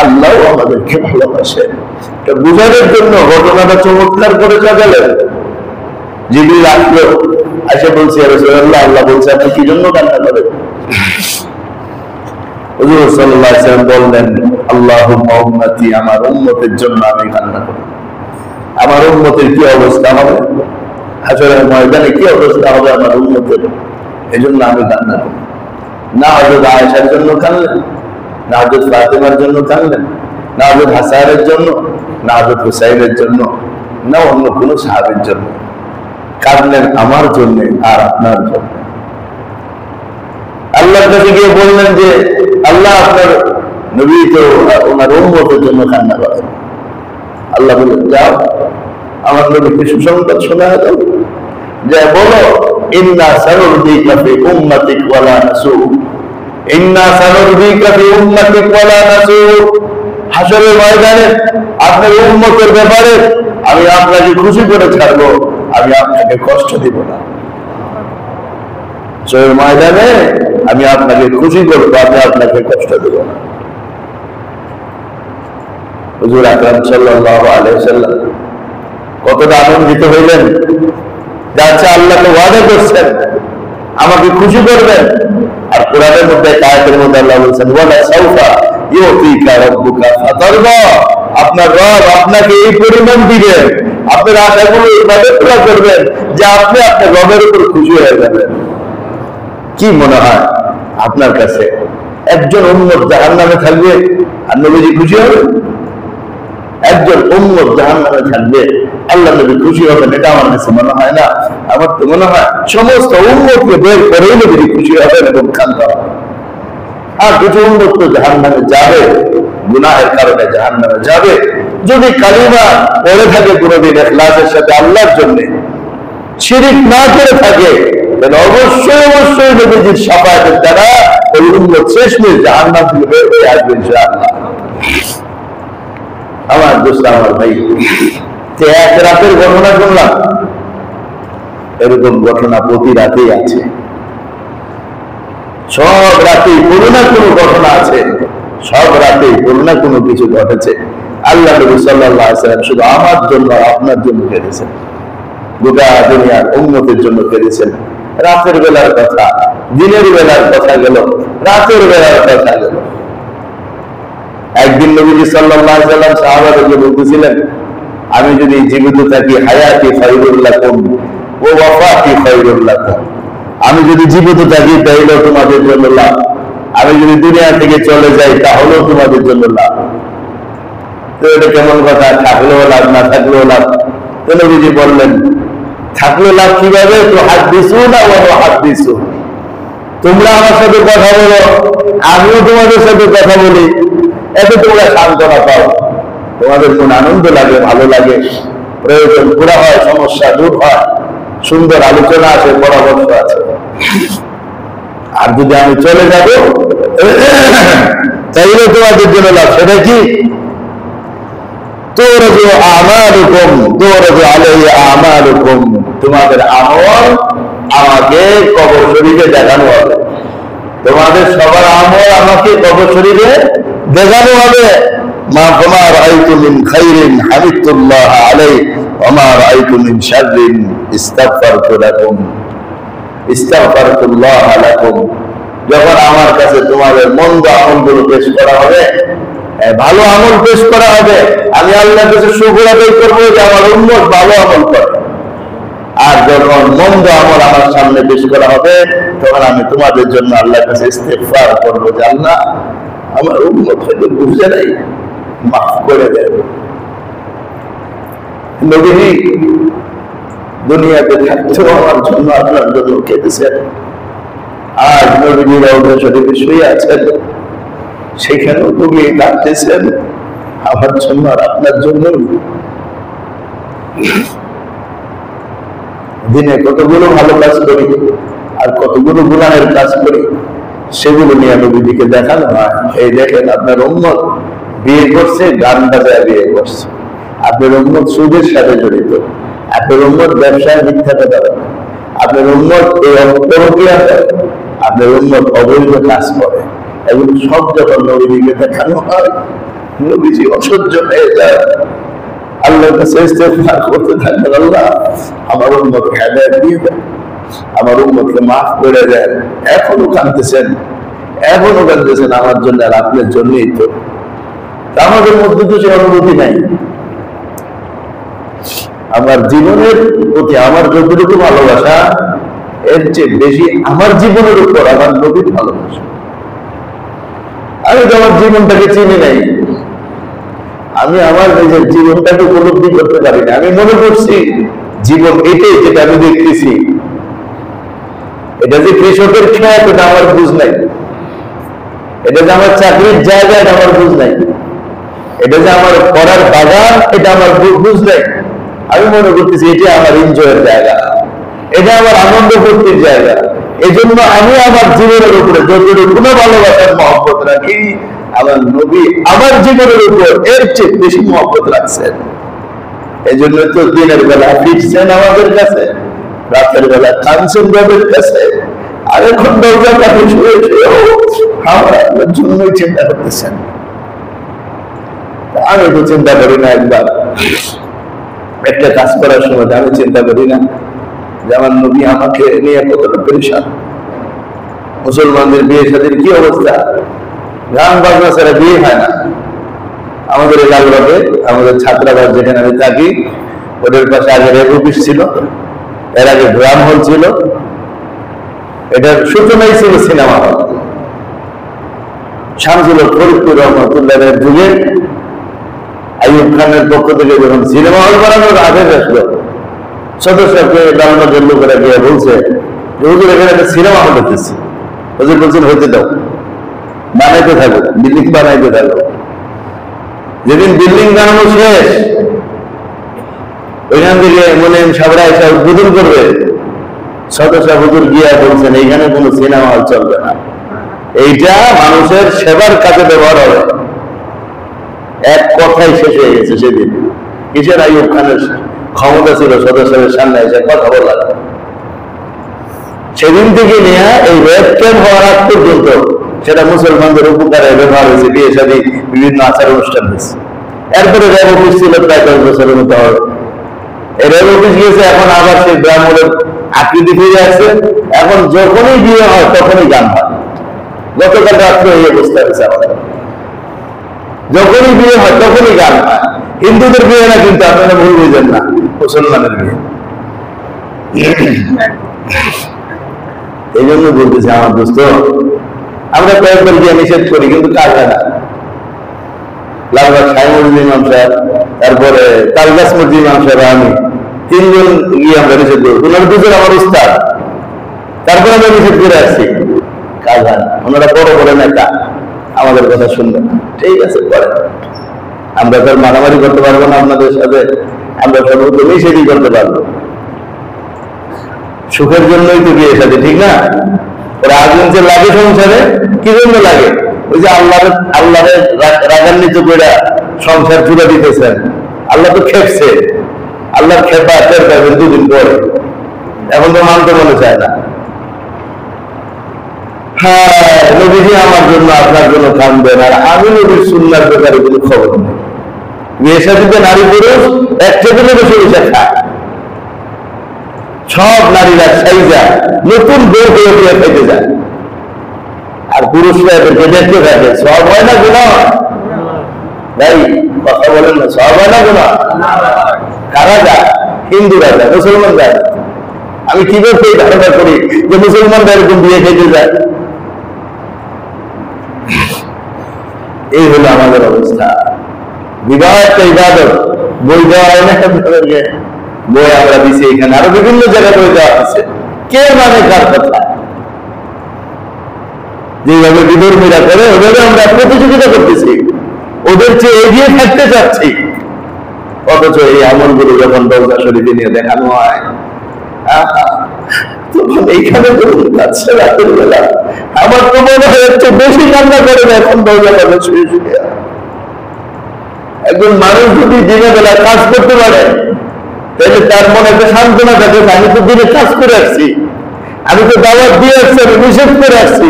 আল্লাহ আমাদেরকে ভালোবাসেন। বুঝানোর জন্য ঘটনাটা চমৎকার করে সাজালেন। জিবরিল আসলো, এসে বলছে, ইয়া রাসূলুল্লাহ, আল্লাহ বলছে আপনি কি জন্য কান্না করেন? হুজুর সাল্লাল্লাহু আলাইহি ওয়াসাল্লাম বললেন, আল্লাহুম্মা উম্মতি, আমার উম্মতের জন্য আমি কান্না করি। আমার উম্মতের কি অবস্থা হবে, হাশরের ময়দানে কি অবস্থা হবে আমার উম্মতের, এজন্য আমি কান্না করি। না হযরত আয়েশার জন্য কাঁদলেন, না হযরত ফাতিমার জন্য কাঁদলেন, না হযরত হাসানের জন্য, না হযরত হুসাইনের জন্য, না অন্য কোনো সাহাবীর জন্য, কাঁদলেন আমার জন্য আর আপনার জন্য। আল্লাহর কাছে গিয়ে বললেন যে আল্লাহ আপনার নবী তো ওনার উম্মতের জন্য কান্না করেন। আল্লাহ বললেন, যাও আমার নবীকে সুসংবাদ শোনা দাও, যে বলো, ইন্না সানুরদিকা ফি উম্মাতিক ওয়ালা নাসু, ইন্না সানুরদিকা ফি উম্মাতিক ওয়ালা নাসু। হাশরের ময়দানে আপনার উম্মতের ব্যাপারে আমি আপনাকে খুশি করে ছাড়বো, আমি আপনাকে কষ্ট দিব না। হাশরের ময়দানে আমি আপনাকে খুশি করবো, আমি আপনাকে কষ্ট দেব না। হুজুর আকরাম সাল্লাল্লাহু আলাইহি ওয়াসাল্লাম কতটা আনন্দিত হইলেন, যাচ্ছে আল্লাহ তো ওয়াদা করছেন আমাকে খুশি করবেন। আর কোরআনের মধ্যে আয়াতের মধ্যে আল্লাহ বলছেন, ওয়ালা সাউফা ইউতিকা রাব্বুকা ফাতারদা, আপনার রব আপনাকে এই পরিমাণ দিবেন, আপনার আশাগুলো এইভাবে পুরা করবেন যে আপনি আপনার রবের উপর খুশি হয়ে যাবেন। কি মনে হয় আপনার কাছে একজন উম্মত জাহান্নামে থাকবে আর নবীজি খুশি হবে? একজন উম্মত জাহান্নামে থাকবে আল্লাহ নবী খুশি হবেন? এটা আমার কাছে মনে হয় না। আমার তো মনে হয় সমস্ত উম্মতকে বের করেই নবী খুশি হবেন এবং কাঁদতে হবে। আর কিছু উম্মত তো জাহান্নামে যাবে, গুনাহের কারণে জাহান্নামে যাবে। যদি কালিমা পড়ে থাকে কোনদিন ইখলাসের সাথে আল্লাহর জন্য, শিরিক না করে থাকে, তাহলে অবশ্যই অবশ্যই নবীজির শাফায়াতের দ্বারা ওই উম্মত শেষমেশ জাহান্নাম থেকে বের হয়ে আসবে ইনশাআল্লাহ। আমার দোস্ত, আমার ভাই, যে এক রাতের ঘটনা শুনলাম, এরকম ঘটনা প্রতি রাতেই আছে। সব রাতেই কোনো না কোনো ঘটনা আছে, সব রাতেই কোনো না কোনো কিছু ঘটেছে। আল্লাহ নবী সাল্লাল্লাহু আলাইহি ওয়াসাল্লাম শুধু আমার জন্য আপনার জন্য কেঁদেছেন, গোটা দুনিয়ার উম্মতের জন্য কেঁদেছেন। রাতের বেলার কথা, দিনের বেলার কথা গেল, রাতের বেলার কথা গেল। একদিন নবীজি সাল্লাল্লাহু আলাইহি ওয়াসাল্লাম সাহাবাদেরকে বলতেছিলেন, আমি যদি জীবিত থাকি হায়াতি খায়রুল লাকুম ওয়া ওয়াফাতি খায়রুল লাকুম, আমি যদি জীবিত থাকি তাহলেও তোমাদের জন্য লাভ, আমি যদি দুনিয়া থেকে চলে যাই তাহলেও তোমাদের জন্য লাভ। তো এটা কেমন কথা, থাকলেও লাভ না থাকলেও লাভ? তো নবীজি বললেন, থাকলে লাভ কিভাবে? তো হাদিসু না ওয়া হাদিসু, তোমরা আমার সাথে কথা বলো, আমিও তোমাদের সাথে কথা বলি, এতে তোমরা সান্ত্বনা পাও, তোমাদের মনে আনন্দ লাগে, ভালো লাগে, প্রয়োজন পুরা হয়, সমস্যা দূর হয়, সুন্দর আলোচনা আছে, পরামর্শ আছে। আর যদি আমি চলে যাব তাইলে তোমাদের জন্য লাভ। সেটা কি? তুরাজু আমালুকুম তুরাজু আলাইহি আমালুকুম, তোমাদের আমল আমাকে কবর শরীফে দেখানো হবে। তোমাদের সবার আমল আমাকে কবর শরীফে দেখানো হবে। মা ফামা রাআইতু মিন খাইরিন হামিদুল্লাহ আলাইহি ওয়া মা রাআইতু মিন শাররিন ইস্তাগফারতু লাকুম ইস্তাগফারতুল্লাহ লাকুম। যখন আমার কাছে তোমাদের মন্দ আমলগুলো পেশ করা হবে, ভালো আমল পেশ করা হবে, আমি আল্লাহর কাছে শুকর আদায় করবো যে আমার উম্মত ভালো আমল করে। আর যখন মন্দ আমল আমার সামনে পেশ করা হবে, তখন আমি তোমাদের জন্য আল্লাহর কাছে ইস্তিগফার করবো যে আল্লাহ আমার উম্মত হয়তো বুঝে নাই, মাফ করে দেন। নবীজি দুনিয়াতে থাকতেও আমার জন্য আপনার জন্য কেঁদেছেন। আজ নবীজি রওজা শরীফে শুয়ে আছেন, সেখানেও তুমি কাঁদতেছেন আমার জন্য আর আপনার জন্য। দিনে কতগুলো ভালো কাজ করি আর কতগুলো গুনাহের কাজ করি, সেগুলো নিয়ে নবীজিকে দেখানো হয়। এই দেখেন আপনার উম্মত বিয়ে করছে, গান বাজায় বিয়ে করছে, আপনার উম্মত সুদের সাথে জড়িত, আপনার উম্মত ব্যবসায় মিথ্যা কথা বলে, আপনার উম্মত এই অপরক্রিয়া করে, আপনার উম্মত অবৈধ কাজ করে। এগুলো সব যখন নবীজিকে দেখানো হয়, নবীজি অসহ্য হয়ে যায়, আল্লাহর কাছে ইস্তেগফার করতে থাকেন, আল্লাহ আমার উম্মতকে হেদায়েত দিয়ে দেন, আমার উম্মতকে মাফ করে দেন। এখনো কাঁদতেছেন, এখনো কাঁদতেছেন আমার জন্য আর আপনার জন্যই তো। আমাদের মধ্যে তো সে অনুভূতি নাই। আমার জীবনের প্রতি আমার যতটুকু ভালোবাসা, এর চেয়ে বেশি আমার জীবনের উপর আমার নবীর ভালোবাসা। আমি তো আমার জীবনটাকে চিনি নাই, আমি আমার নিজের জীবনটাকে উপলব্ধি করতে পারি না। আমি মনে করছি জীবন এটাই, যেটা আমি দেখতেছি, এটা যে কৃষকের খেত এটা আমার বুঝ নাই, এটা যে আমার চাকরির জায়গা এটা আমার বুঝ নাই, এটা যে আমার পড়ার বাগান এটা আমার বুঝ নাই। আমি মনে করতেছি এটা আমার এনজয়ের জায়গা, এটা আমার আনন্দ ফুর্তির জায়গা। এই জন্য আমি আমার জীবনের উপরে যতটুকু ভালোবাসার মহব্বত রাখি, আমার নবী আমার জীবনের উপর এর চেয়ে বেশি মহব্বত রাখছেন। এই জন্য তো দিনের বেলা ফিরছেন আমাদের কাছে, রাতের বেলা কাঁদছেন রবের কাছে, আর এখন দরজা কাছে শুয়ে আমার আপনার জন্যই চিন্তা করতেছেন। আমি তো চিন্তা করি না, একবার একটা কাজ করার সময় আমি চিন্তা করি না যে আমার নবী আমাকে নিয়ে কতটা পরিশান। মুসলমানদের বিয়ে শাদীর কি অবস্থা, গান বাজনা ছাড়া বিয়ে হয় না। আমাদের এলাকাতে আমাদের ছাত্রাবাস যেখানে আমি থাকি, ওদের পাশে আগে রেল অফিস ছিল, এর আগে ড্রাম হল ছিল, এটার সূচনাই ছিল সিনেমা হল। শামসুল হক ফরিদপুর রহমতুল্লাহের যুগে আইয়ুব খানের পক্ষ থেকে যখন সিনেমা হল বানানোর আদেশ আসলো, সদস্যকে দামনগরের লোকেরা গিয়ে বলছে যে হুজুর এখানে একটা সিনেমা হল হতেছে। হুজুর বলছেন হতে দাও, বানাইতে থাকো, বিল্ডিং বানাইতে থাকো। যেদিন বিল্ডিং বানানো শেষ, ওইখান থেকে মনে সাবরা এসে উদ্বোধন করবে, সদস্য হুজুর গিয়া বলছেন এইখানে কোনো সিনেমা হল চলবে না, এইটা মানুষের সেবার কাজে ব্যবহার হবে। এক কথাই শেষ হয়ে গেছে সেদিন। কিসের আইয়ুব খানের ক্ষমতা ছিল সদস্যদের সামনে এসে কথা বলার। সেদিন থেকে নিয়ে এই রেড ক্যাম্প হওয়ার আগ পর্যন্ত সেটা মুসলমানদের উপকারে ব্যবহার হয়েছে, বিয়ে শাদী বিভিন্ন আচার অনুষ্ঠান হয়েছে। এরপরে রেল অফিস ছিল প্রায় 10 বছরের মতো হবে। এই রেল অফিস গিয়েছে, এখন আবার সেই ব্রাহ্মণের আকৃতি ফিরে আসছে। এখন যখনই বিয়ে হয় তখনই গান হয়। গতকাল রাত্রে এই অবস্থা হয়েছে আমাদের, যখনই বিয়ে হয় তখনই গান হয়। হিন্দুদের বিয়ে না কিন্তু, আপনারা ভুল বুঝেন না, মুসলমানের বিয়ে। এই জন্য বলতেছি আমার দোস্ত, আমরা কয়েকবার গিয়ে নিষেধ করি কিন্তু কাজ হয় না। লালবাগ সাইমুদ্দিন ইমাম সাহেব, তারপরে তালগাছ মসজিদ ইমাম সাহেব, আমি 3 জন গিয়ে আমরা নিষেধ করি। ওনারা 2 জন আমার উস্তাদ, তারপরে আমরা নিষেধ করে আসছি, কাজ হয় না। ওনারা বড় বড় নেতা, আমাদের কথা শুনবেন। ঠিক আছে, করেন, আমরা তো মারামারি করতে পারবো না আপনাদের সাথে, আমরা সর্বত্র নিষেধই করতে পারবো। সুখের জন্যই তো বিয়ে সাথে, ঠিক না? ওরা আগুন যে লাগে সংসারে, কি জন্য লাগে? ওই যে আল্লাহরে রাগান্বিত করে সংসার জুড়ে দিতেছেন। আল্লাহ তো খেপছে, আল্লাহর খেপা টের পাবেন 2 দিন পরে, এখন তো মানতে মনে চায় না। হ্যাঁ, নবীজি আমার জন্য আপনার জন্য কাঁদবেন, আর আমি নবীর সুন্নাহর ব্যাপারে কোনো খবর নেই। বিয়ে শাদীতে নারী পুরুষ এক টেবিলে বসে বসে খায়, সব নারীরা সাইজা নতুন বউ হয়ে দিয়ে খাইতে যায়, আর পুরুষরা এদেরকে দেখতে থাকে। সব হয় না গুনাহ? ভাই কথা বলেন না, সব হয় না গুনাহ? কারা যায়? হিন্দুরা যায়, মুসলমান যায়। আমি কিভাবে এই ধারণা করি যে মুসলমানরা এরকম বিয়ে খেতে যায়? এই হলো আমাদের অবস্থা। বিবাহ একটা ইবাদত, বই দেওয়া হয় না আপনাদেরকে? বই আমরা দিচ্ছি এখানে, আরো বিভিন্ন জায়গায় বই দেওয়া হচ্ছে। কে মানে কার কথা? যেভাবে বিধর্মীরা করে ওভাবে আমরা প্রতিযোগিতা করতেছি, ওদের চেয়ে এগিয়ে থাকতে চাচ্ছি। অথচ এই আমলগুলো যখন দরজা শরীফে নিয়ে দেখানো হয়, তখন এইখানে যাচ্ছে রাতের বেলা, আমার তো মনে হয় একটু বেশি কান্না করে না এখন দরজা পাবে শুয়ে শুয়ে। একজন মানুষ যদি দিনের বেলা কাজ করতে পারে, তাহলে তার মনে একটা সান্ত্বনা থাকে, আমি তো দিনে কাজ করে আসছি, আমি তো দাওয়াত দিয়ে আসছি, আমি নিষেধ করে আসছি।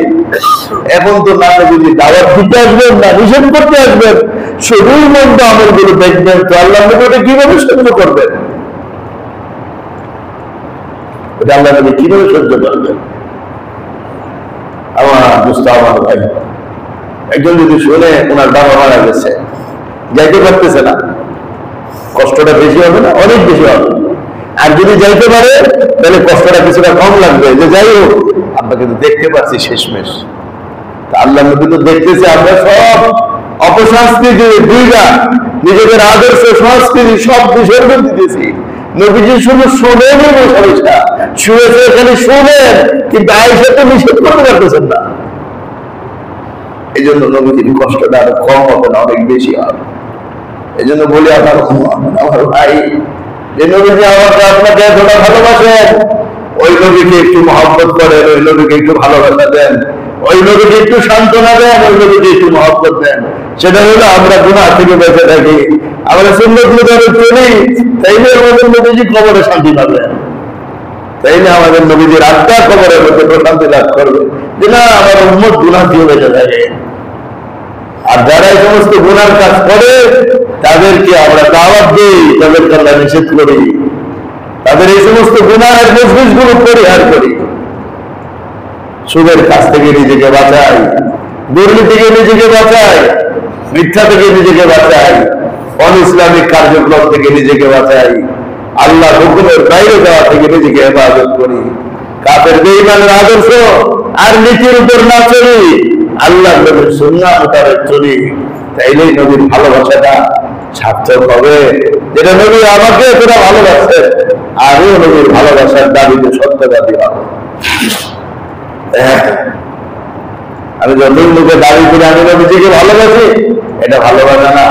এখন তো না যদি দাওয়াত দিতে আসবেন না নিষেধ করতে আসবেন, শুধুই মন্দ আমলগুলো দেখবেন, তো আল্লাহ নবী কিভাবে সহ্য করবেন? এটা আল্লাহ নবী কিভাবে সহ্য করবেন? আমার দুস্থ আমার ভাই, একজন যদি শুনে ওনার বাবা মারা গেছে, যাইতে পারতেছে না, কষ্টটা বেশি হবে না? অনেক বেশি হবে। আর যদি যাইতে পারে তাহলে কষ্টটা কিছুটা কম লাগবে, যে যাই হোক আপনাকে তো দেখতে পাচ্ছি শেষমেশ। আল্লাহ নবী তো দেখতেছে আমরা সব অপসংস্কৃতি দুইটা নিজেদের আদর্শ সংস্কৃতি সব বিসর্জন দিতেছি। নবীজি শুধু শোনেন, সমস্যা শুয়েছে এখানে শুনেন, কিন্তু আয়েশা তো নিষেধ করতে পারতেছেন না। এই জন্য নবীজির কষ্টটা আরো কম হবে না, অনেক বেশি হবে। এই জন্য বলি আমার ভাই, যে নবীজি আমাকে আপনাকে এতটা ভালোবাসেন, ওই নবীকে একটু মহব্বত করেন, ওই নবীকে একটু ভালোবাসা দেন, ওই নবীকে একটু সান্ত্বনা দেন, ওই নবীকে একটু মহব্বত দেন। সেটা হলো আমরা গুনাহ থেকে বেঁচে থাকি, আমরা সুন্নাত মোতাবেক চলি, তাইলে আমাদের নবীজি কবরে শান্তি পাবেন, তাইলে আমাদের নবীজির আত্মা কবরের মধ্যে প্রশান্তি লাভ করবে, যে না আমার উম্মত গুনাহ দিয়ে বেঁচে থাকে। আর যারা এই সমস্ত গুনার কাজ করে তাদেরকে আমরা দাওয়াত দিই, তাদেরকে আমরা নিষেধ করি, তাদের এই সমস্ত গুনাহের মজলিসগুলো পরিহার করি। সুদের কাছ থেকে নিজেকে বাঁচাই, দুর্নীতি থেকে নিজেকে বাঁচাই, মিথ্যা থেকে নিজেকে বাঁচাই, অন ইসলামিক কার্যক্রম থেকে নিজেকে বাঁচাই, আল্লাহ হুকুমের বাইরে যাওয়া থেকে নিজেকে হেফাজত করি, কাফের বেঈমানের আদর্শ আর নীতির উপর না চলি, আল্লাহ নবীর সুন্নাহ মোতাবেক চলি, তাইলেই নবীর ভালোবাসাটা সার্থক হবে। যেটা নবী আমাকে এতটা ভালোবাসে, আমিও নবীর ভালোবাসার দাবিতে সত্যবাদী হব। আমি যতদিন লোকে দাবি করি আমি নবীজিকে ভালোবাসি, এটা ভালোবাসা না।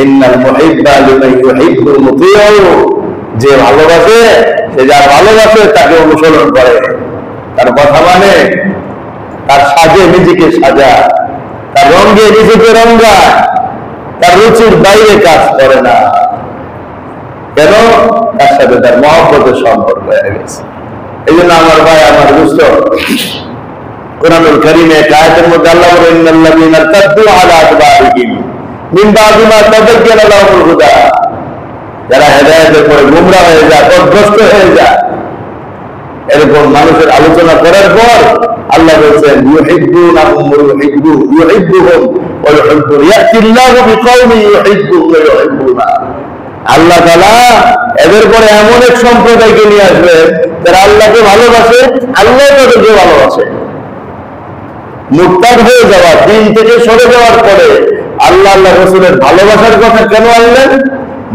ইন্নাল মুহিব্বা লিমান ইউহিব্বু মুতিউ, যে ভালোবাসে সে যার ভালোবাসে তাকে অনুসরণ করে, তার কথা মানে, তার সাজে নিজেকে সাজা, তার রঙে নিজেকে রঙায়, তার রুচির বাইরে কাজ করে না। কেন? তার সাথে তার মহব্বতের সম্পর্ক হয়ে গেছে। এই জন্য আমার ভাই, আমার দুস্থ, কুরআনুল কারীমে এক আয়াতের মধ্যে আল্লাহ বলেন, ইন্নাল্লাযীনা তাদ্দু আলা আদবারিহিম মিন বাদি মা তাবায়্যানা লাহুমুল হুদা, যারা হেদায়েতের পরে গোমরা হয়ে যায়, পথভ্রষ্ট হয়ে যায়, এরকম মানুষের আলোচনা করার পর আল্লাহ বলেছেন, ইউহিব্বুনাহুম ওয়া ইউহিব্বুহুম ওয়া ইউহিব্বুন ইয়াতিল্লাহু বিকাওমিন ইউহিব্বুহুম ওয়া ইউহিব্বুনা। আল্লাহ তাআলা এদের পরে এমন এক সম্প্রদায়কে নিয়ে আসবে যারা আল্লাহকে ভালোবাসে, আল্লাহ তাদেরকে ভালোবাসে। মুরতাদ হয়ে যাওয়া, দিন থেকে সরে যাওয়ার পরে আল্লাহ আল্লাহ রাসূলের ভালোবাসার কথা কেন আনলেন?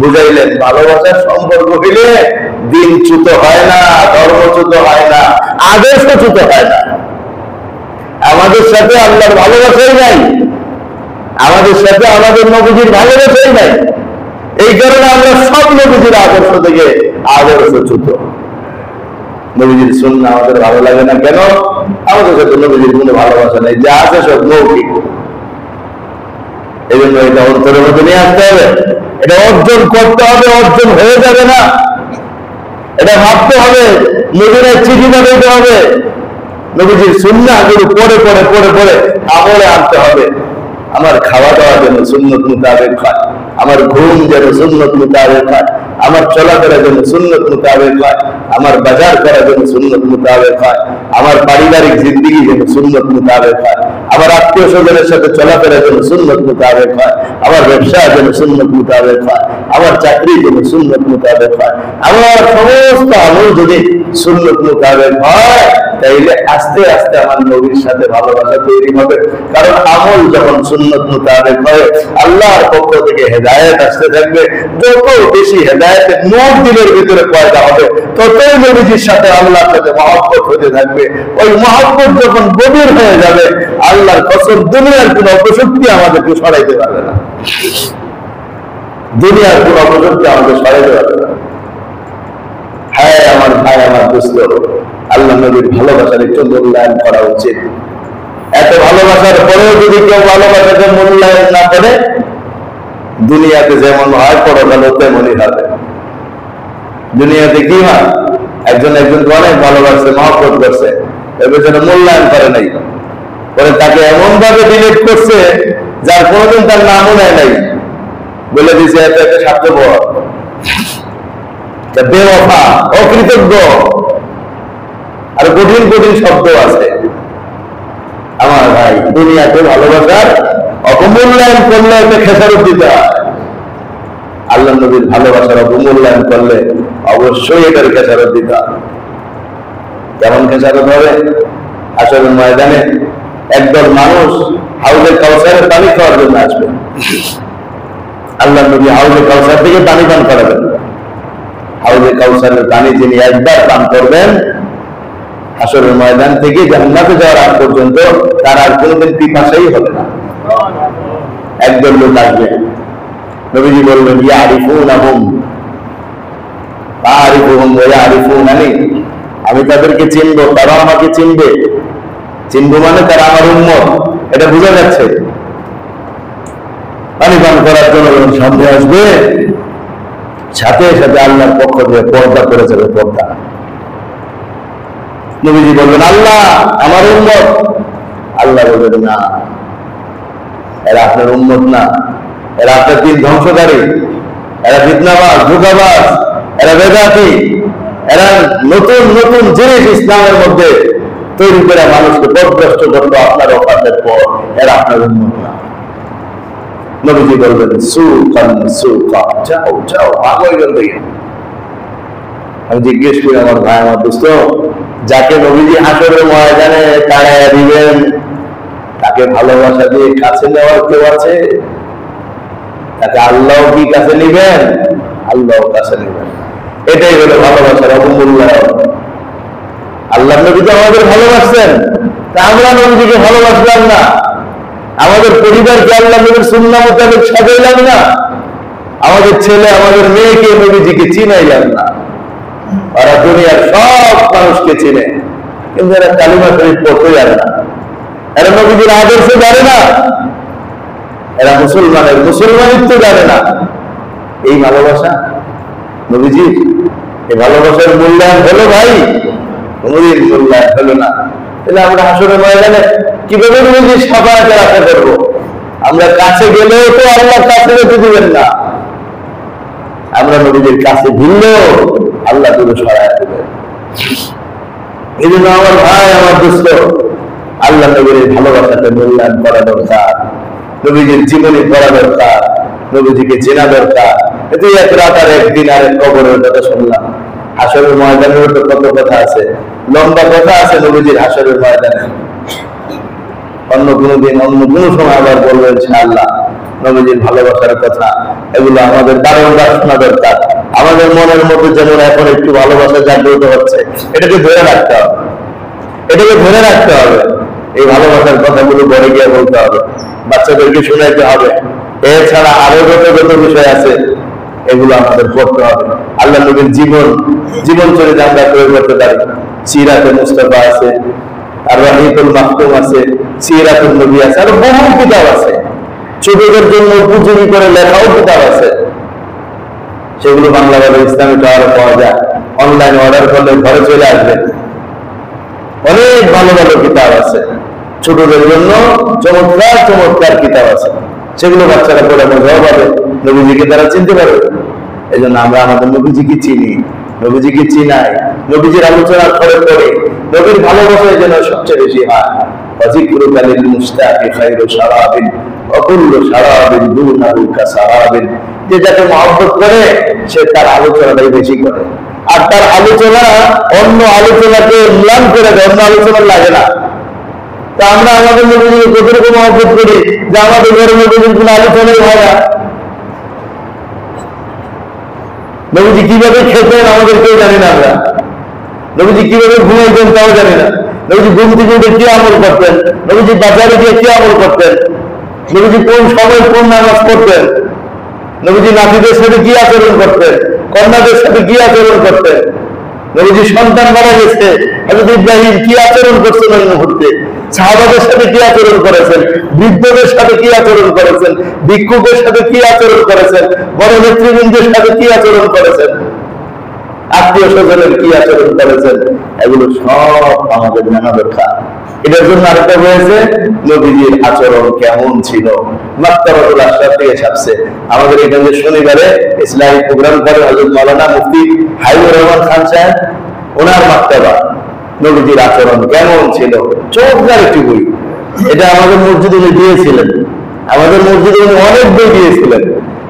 বুঝাইলেন ভালোবাসার সম্পর্ক হইলে দিন চ্যুত হয় না, ধর্মচ্যুত হয় না, আদর্শচ্যুত হয় না। আমাদের সাথে আল্লাহর ভালোবাসাই নাই, আমাদের সাথে আমাদের নবীজির ভালোবাসাই নাই। এই কারণে আমরা সব নবীজির আদর্শ থেকে আদর্শচ্যুত। নবীজির সুন্নাহ আমাদের ভালো লাগে না কেন? আমাদের সাথে নবীজির কোনো ভালোবাসা নেই, যা আছে সব মৌখিক। এই জন্য এটা অন্তরের মধ্যে নিয়ে আসতে হবে, এটা অর্জন করতে হবে, অর্জন হয়ে যাবে না। এটা ভাবতে হবে, নবীর চিঠি পাঠাতে হবে, নবীজির সুন্নাহগুলো পড়ে পড়ে পড়ে পড়ে আমলে আনতে হবে। আমার খাওয়া দাওয়া যেন সুন্নত মোতাবেক হয়, আমার ঘুম যেন সুন্নত মোতাবেক হয়, আমার চলাফেরা যেন সুন্নত মোতাবেক হয়, আমার বাজার করা যেন সুন্নত মোতাবেক হয়, আমার পারিবারিক জিন্দিগি যেন সুন্নত মোতাবেক হয়, আমার আত্মীয় স্বজনের সাথে চলাফেরা যেন সুন্নত মোতাবেক হয়, আমার ব্যবসা যেন সুন্নত মোতাবেক হয়, আমার চাকরি যেন সুন্নত মোতাবেক হয়, আমার সমস্ত আমল যদি সুন্নত মোতাবেক হয়, তাইলে আস্তে আস্তে আমার নবীর সাথে ভালোবাসা তৈরি হবে। কারণ আমল যখন সুন্নত মোতাবেক হয়, আল্লাহর পক্ষ থেকে হেদায়েত আসতে থাকবে। যত বেশি হেদায়েতের নূর দিলের ভিতরে পয়দা হবে, ততই নবীজির সাথে আল্লাহর সাথে মহব্বত হতে থাকবে। ওই মহব্বত যখন গভীর হয়ে যাবে, আল্লাহর কসম দুনিয়ার কোন অপশক্তি আমাদেরকে সরাইতে পারবে না। দুনিয়ার কোন অপশক্তি আমাদের সরাইতে পারবে না। হ্যাঁ আমার ভাই, আমার দোস্ত, আল্লাহ নবীর ভালোবাসার একটু মূল্যায়ন করা উচিত। এত ভালোবাসার পরেও যদি কেউ ভালোবাসাকে মূল্যায়ন না করে, দুনিয়াতে যেমন হয় পরকালে তেমনই হবে। দুনিয়াতে কি হয়, একজন একজনকে অনেক ভালোবাসছে, মহব্বত করছে, এবার যেন মূল্যায়ন করে নাই, পরে তাকে এমন ভাবে ডিলিট করছে যার কোনোদিন তার নামও নেয় নাই, বলে দিছে এত একটা স্বার্থপর, বেওয়াফা, অকৃতজ্ঞ, আর কঠিন কঠিন শব্দ আছে। আমার ভাই, দুনিয়াতে ভালোবাসার অবমূল্যায়ন করলে একটা খেসারত দিতে হয়। আল্লাহ নবীর ভালোবাসার অবমূল্যায়ন করলে অবশ্যই এটার খেসারত দিতে হবে। কেমন খেসারত হবে? আসলে ময়দানে একদল মানুষ হাউজে কাউসারের পানি খাওয়ার জন্য আসবে। আল্লাহ নবী হাউজে কাউসার থেকে পানি পান করাবেন। হাউজে কাউসারের পানি যিনি একবার পান করবেন, হাসরের ময়দান থেকে জান্নাতে যাওয়ার আগ পর্যন্ত তার আর কোনোদিন পিপাসাই হবে না। একদল লোক আসবে, নবীজি বলবেন ইয়ারিফুনাহুম আরিফুহুম ওয়া ইয়ারিফুনানি, আমি তাদেরকে চিনব, তারা আমাকে চিনবে। চিনব মানে তারা আমার উম্মত, এটা বোঝা যাচ্ছে। পানি পান করার জন্য সামনে আসবে, সাথে সাথে আল্লাহর পক্ষ থেকে পর্দা করে যাবে, পর্দা। নবীজি বলবেন আল্লাহ আমার উম্মত। আল্লাহ বলবেন না, এরা আপনার উম্মত না, এরা আপনার দিন ধ্বংসকারী, এরা ফিতনাবাজ, ধোঁকাবাজ, এরা বেদাতি, এরা নতুন নতুন জিনিস ইসলামের মধ্যে তৈরি করে মানুষকে পথভ্রষ্ট করতো আপনার ওফাতের পর, এরা আপনার উম্মত না। নবীজি বলবেন সুকান সুকা, যাও যাও, ভাগো এখান থেকে। আমি জিজ্ঞেস করি আমার ভাই, আমার দোস্ত, যাকে নবীজি হাসরের ময়দানে তাড়াইয়া দিবেন, তাকে ভালোবাসা দিয়ে কাছে নেওয়ার কেউ আছে? তাকে আল্লাহ কি কাছে নিবেন? আল্লাহ কাছে নিবেন। এটাই হলো ভালোবাসার অবমূল্যায়ন। আল্লাহ নবী তো আমাদের ভালোবাসছেন, তা আমরা নবীজিকে ভালোবাসলাম না, আমাদের পরিবারকে আল্লাহ নবীর সুন্নাহ মোতাবেক সাজাইলাম না, আমাদের ছেলে আমাদের মেয়েকে নবীজিকে চিনাইলাম না। ওরা দুনিয়ার সব মানুষকে চিনে, কিন্তু এরা কালিমা শরীফ পড়তে জানে না, এরা নবীজির আদর্শ জানে না, এরা মুসলমানের মুসলমানিত্ব জানে না। এই ভালোবাসা নবীজির, এই ভালোবাসার মূল্যায়ন হলো ভাই? কোনদিন মূল্যায়ন হলো না। তাহলে আমরা হাসরের ময়দানে কিভাবে নবীজির সাফায়াতের আশা করবো? আমরা কাছে গেলেও তো আল্লাহর কাছে যেতে দিবেন না, আমরা নবীজির কাছে ভিড়লেও আল্লাহ দূরে সরায় দেবেন। এই জন্য আমার ভাই, আমার দোস্ত, আল্লাহ নবীর ভালোবাসাকে মূল্যায়ন করা দরকার, নবীজির জীবনী পড়া দরকার, নবীজিকে চেনা দরকার। এতে এক রাত আর একদিন আর এক কবরের কথা শুনলাম, হাসরের ময়দানের তো কত কথা আছে, লম্বা কথা আছে নবীজির হাসরের ময়দানে। অন্য কোনো দিন অন্য কোনো সময় আবার বলবো ইনশাআল্লাহ নবীজির ভালোবাসার কথা। এগুলো আমাদের বারংবার শোনা দরকার। আমাদের মনের মধ্যে যেমন এখন একটু ভালোবাসা জাগ্রত হচ্ছে, এটাকে ধরে রাখতে হবে, এটাকে ধরে রাখতে হবে। এই ভালোবাসার কথাগুলো বড় গিয়ে বলতে হবে, বাচ্চাদেরকে শোনাইতে হবে। এছাড়া আরো যত যত বিষয় আছে, এগুলো আমাদের করতে হবে। আল্লাহ নবীর জীবন চরিত্র আমরা প্রয়োগ করতে পারি। সিরাতে মুস্তাফা আছে, আর রাহিকুল মাকতুম আছে, সিরাতুল নবী আছে, আর বহু কিতাব আছে। ছোটদের জন্য উপযোগী করে লেখাও কিতাব আছে, সেগুলো বাংলা ভাবে ইসলামী টাওয়ারে পাওয়া যায়। অনলাইন অর্ডার করলে ঘরে চলে আসবে। অনেক ভালো ভালো কিতাব আছে, ছোটদের জন্য চমৎকার চমৎকার কিতাব আছে, সেগুলো বাচ্চারা পড়ে মজাও পাবে, নবীজিকে তারা চিনতে পারবে। এই জন্য আমরা আমাদের নবীজিকে চিনি, নবীজিকে চিনাই, নবীজির আলোচনা করে পড়ে নবীর ভালোবাসায় যেন সবচেয়ে বেশি হয়। যে যাকে মহব্বত করে সে তার আলোচনাটাই বেশি করে। আর তার আলোচনা অন্য আলোচনাকে ম্লান করে দেয়, অন্য আলোচনা লাগে না। তা আমরা আমাদের নবীজিকে কতটুকু মহব্বত করি যে আমাদের ঘরের নবীজির কোনো আলোচনাই হয় না। নবীজি কিভাবে খেতেন আমাদের কেউ জানি না, আমরা নবীজি কিভাবে ঘুমাইতেন তাও জানি না। নবীজি ঘুম থেকে উঠে কি আমল করতেন, নবীজি বাজারে গিয়ে কি আমল করতেন, নবীজি কোন সময় কোন নামাজ পড়তেন, নবীজি নাতিদের সাথে কি আচরণ করতেন, কন্যাদের সাথে কি আচরণ করতেন, নবীজি সন্তান মারা গেছে হযরত ইব্রাহিম কি আচরণ করছেন ওই মুহূর্তে, সাহাবাদের সাথে কি আচরণ করেছেন, বৃদ্ধদের সাথে কি আচরণ করেছেন, ভিক্ষুকের সাথে কি আচরণ করেছেন, বড় নেতৃবৃন্দের সাথে কি আচরণ করেছেন, আত্মীয় স্বজনের কি আচরণ করেছেন, এগুলো সব আমাদের জানা দরকার। এটার জন্য আরেকটা রয়েছে নবীজির আচরণ কেমন ছিল, মাক্তাবাতুল আশরাফ থেকে ছাপছে। আমাদের এখানে শনিবারে ইসলামী প্রোগ্রাম করে হযরত মাওলানা মুফতি হাবিবুর রহমান খান সাহেব, ওনার মাক্তাবা নবীজির আচরণ কেমন ছিল, চমৎকার একটি বই। এটা আমাদের মসজিদে উনি দিয়েছিলেন, আমাদের মসজিদে উনি অনেক বই দিয়েছিলেন।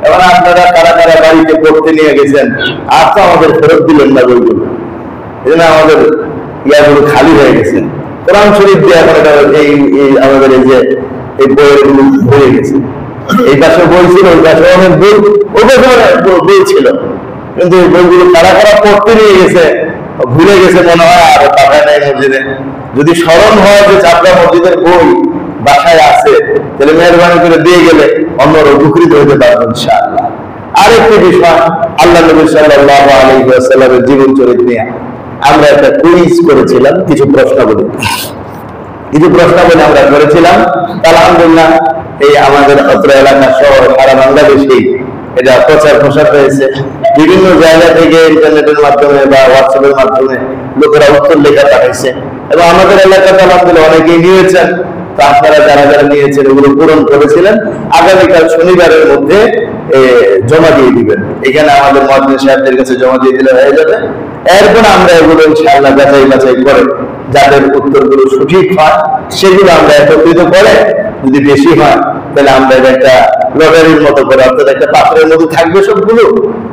এবার আপনারা কারা কারা বাড়িতে পড়তে নিয়ে গেছেন, আর তো আমাদের ফেরত দিলেন না বইগুলো, এই জন্য আমাদের ইয়াগুলো খালি হয়ে গেছে। কোরআন শরীফ দিয়ে এখন এটা এই আমাদের এই যে এই বইগুলো ভরে গেছে। এই পাশে বই ছিল, ওই পাশে অনেক বই, ওই পাশে অনেক বই ছিল, কিন্তু এই বইগুলো কারা কারা পড়তে নিয়ে গেছে ভুলে গেছে মনে হয়, আর পাঠায় নাই মসজিদে। যদি স্মরণ হয় যে চাপড়া মসজিদের বই বাসায় আছে, তাহলে মেহরবানি করে দিয়ে গেলে অন্যরা উপকৃত হতে পারবেন ইনশাআল্লাহ। আরেকটি বিষয়, আল্লাহ নবী সাল্লাল্লাহু আলাইহি ওয়াসাল্লামের জীবন চরিত্র নিয়ে আমরা একটা কুইজ করেছিলাম, কিছু প্রশ্নাবলী আমরা করেছিলাম। আলহামদুলিল্লাহ এই আমাদের অত্র এলাকা সহ সারা বাংলাদেশেই এটা প্রচার প্রসার হয়েছে। বিভিন্ন জায়গা থেকে ইন্টারনেটের মাধ্যমে বা হোয়াটসঅ্যাপের মাধ্যমে লোকেরা উত্তর লেখা পাঠাইছে, এবং আমাদের এলাকাতে আলহামদুলিল্লাহ অনেকেই নিয়েছেন। তো আপনারা যারা যারা নিয়েছেন এগুলো পূরণ করেছিলেন, আগামীকাল শনিবারের মধ্যে জমা দিয়ে দিবেন। এখানে আমাদের মুয়াজ্জিন সাহেবদের কাছে জমা দিয়ে দিলে হয়ে যাবে। এরপর আমরা এগুলো ইনশাআল্লাহ যাচাই বাছাই করে যাদের উত্তরগুলো সঠিক হয় সেগুলো আমরা একত্রিত করে, যদি বেশি হয় তাহলে আমরা একটা লটারির মতো করে, অর্থাৎ একটা পাত্রের মধ্যে থাকবে সবগুলো,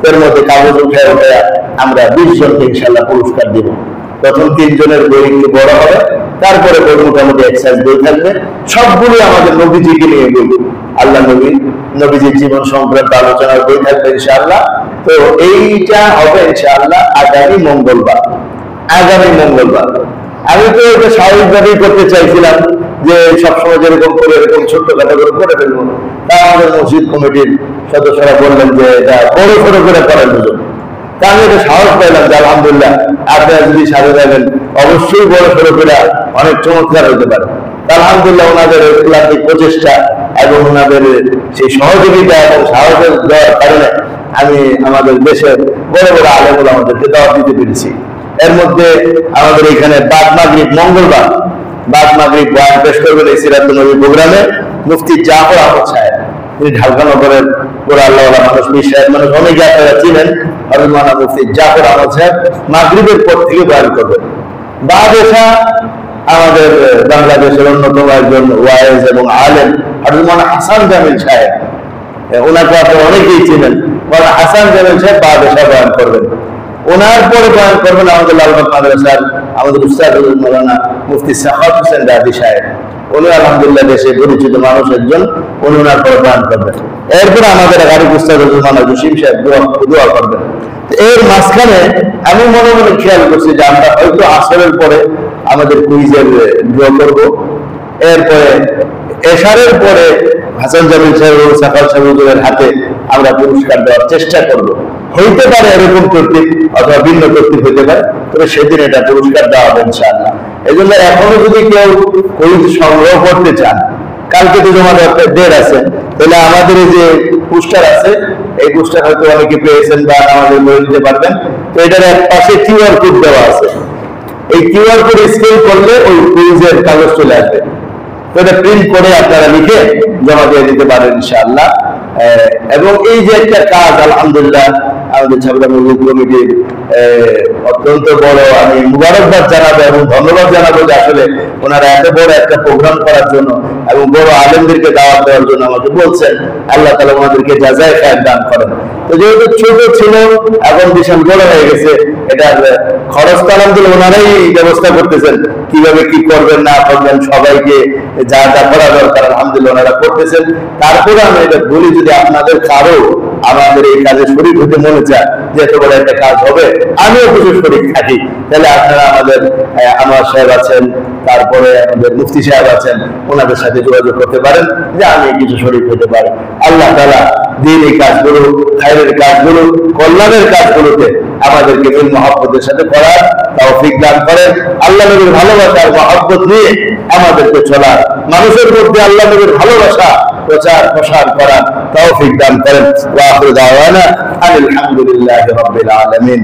এর মধ্যে কাগজ উঠে উঠে আমরা 20 জনকে ইনশাআল্লাহ পুরস্কার দিব। প্রথম 3 জনের বই একটু বড় হবে, তারপরে বই মোটামুটি এক সাইজ বই থাকবে, সবগুলো আমাদের নবীজিকে নিয়ে বই, আল্লাহ নবীজির জীবন সংক্রান্ত আলোচনার বই থাকবে ইনশাআল্লাহ। তো এইটা হবে ইনশাআল্লাহ আগামী মঙ্গলবার। আমি তো এটা স্বাভাবিকভাবেই করতে চাইছিলাম যে সবসময় যেরকম করে এরকম ছোট্টখাটো করে ফেলবো। তা আমাদের মসজিদ কমিটির সদস্যরা বললেন যে এটা বড় ছোট করে করার জন্য। তা আমি এটা সাহস পাইলাম যে আলহামদুলিল্লাহ আপনারা যদি সাথে থাকেন অবশ্যই বড় ছোট করে অনেক চমৎকার হতে পারে। আলহামদুলিল্লাহ ওনাদের ক্লান্তিক প্রচেষ্টা এবং ওনাদের সেই সহযোগিতা এবং সাহসের দেওয়ার কারণে আমি আমাদের দেশের বড় বড় আলেমুল আমাদেরকে দাওয়াত দিতে পেরেছি। এর মধ্যে আমাদের এখানে বাদ মাগরিব বয়ান পেশ করবেন এই সিরাতুন নবী প্রোগ্রামে মুফতি জাফর আহমদ সাহেব। তিনি ঢাকা নগরের পুরো আল্লাহ মানুষ, পীর সাহেব মানুষ, অনেকে আপনারা চিনেন। হযরত মাওলানা মুফতি জাফর আহমদ সাহেব মাগরিবের পর থেকে বয়ান করবেন। বাদ এসা আমাদের বাংলাদেশের অন্যতম একজন ওয়াইজ এবং আলেম হযরত মাওলানা হাসান জামিল সাহেব, ওনাকে আপনারা অনেকেই চিনেন। মাওলানা হাসান জামিল সাহেব বাদ এসা বয়ান করবেন। ওনার পরে বয়ান করবেন আমাদের লালবাগ মাদ্রাসার আমাদের উস্তাদ মাওলানা মুফতি সাখাওয়াত হোসেন রাজি সাহেব। উনি আলহামদুলিল্লাহ দেশে পরিচিত মানুষ একজন, উনি ওনার পরে বয়ান করবেন। এরপরে আমাদের আরেক উস্তাদ মাওলানা জসিম সাহেব দোয়া করবেন। এর মাঝখানে আমি মনে মনে খেয়াল করছি যে আমরা হয়তো আসরের পরে আমাদের কুইজের দোয়া করবো, এরপরে এশারের পরে হাসান জামিল সাহেব এবং সাখাওয়াত সাহেবের হাতে আমরা পুরস্কার দেওয়ার চেষ্টা করব। হইতে পারে এরকম তরতিব অথবা ভিন্ন তরতিব হইতে পারে, তবে সেদিন এটা পুরস্কার দেওয়া হবে ইনশাআল্লাহ। এই জন্য এখনো যদি কেউ কুইজ সংগ্রহ করতে চান, কালকে তো জমা দেওয়ার ডেট আছে, তাহলে আমাদের এই যে পোস্টার আছে, এই পোস্টার হয়তো অনেকে পেয়েছেন বা আমাদের বলে দিতে পারবেন। তো এটার এক পাশে কিউআর কোড দেওয়া আছে, এই কিউআর কোড স্ক্যান করলে ওই কুইজের কাগজ চলে আসবে। তো এটা প্রিন্ট করে আপনারা লিখে জমা দিয়ে দিতে পারেন ইনশাআল্লাহ। এবং এই যে একটা কাজ আলহামদুলিল্লাহ আমাদের ছাপড়া মসজিদ কমিটির অত্যন্ত বড় আমি মুবারকবাদ জানাবো এবং ধন্যবাদ জানাবো যে আসলে ওনারা এত বড় একটা প্রোগ্রাম করার জন্য এবং বড় আলেমদেরকে দাওয়াত দেওয়ার জন্য আমাকে বলছেন। আল্লাহ তাআলা ওনাদেরকে জাযায়ে খায়ের দান করেন। তো যেহেতু ছোট ছিল এখন বিশাল বড় হয়ে গেছে, এটার খরচ তো আলহামদুলিল্লাহ ওনারাই ব্যবস্থা করতেছেন, কিভাবে কি করবেন না করবেন সবাইকে যা যা করা দরকার আলহামদুলিল্লাহ ওনারা করতেছেন। তারপরে আমি এটা বলি, যদি আপনাদের কারো আমাদের এই কাজে শরীক হতে মনে চায় যে এত বড় একটা কাজ হবে, আমিও কিছু শরীক থাকি, তাহলে আপনারা আমাদের আনোয়ার সাহেব আছেন, তারপরে আমাদের মুফতি সাহেব আছেন, ওনাদের সাথে যোগাযোগ করতে পারেন যে আমি কিছু শরীক হতে পারি। আল্লাহ তাআলা দ্বীনি কাজগুলো, খায়রের কাজগুলো, কল্যাণের কাজগুলোতে আমাদেরকে মিল মহব্বতের সাথে করার তৌফিক দান করেন। আল্লাহ নবীর ভালোবাসার মহব্বত নিয়ে আমাদেরকে চলার, মানুষের মধ্যে আল্লাহ নবীর ভালোবাসা প্রচার প্রসার করার তৌফিক দান করেন। ওয়া আখিরু দাওয়ানা আলহামদুলিল্লাহি রাব্বিল আলামিন।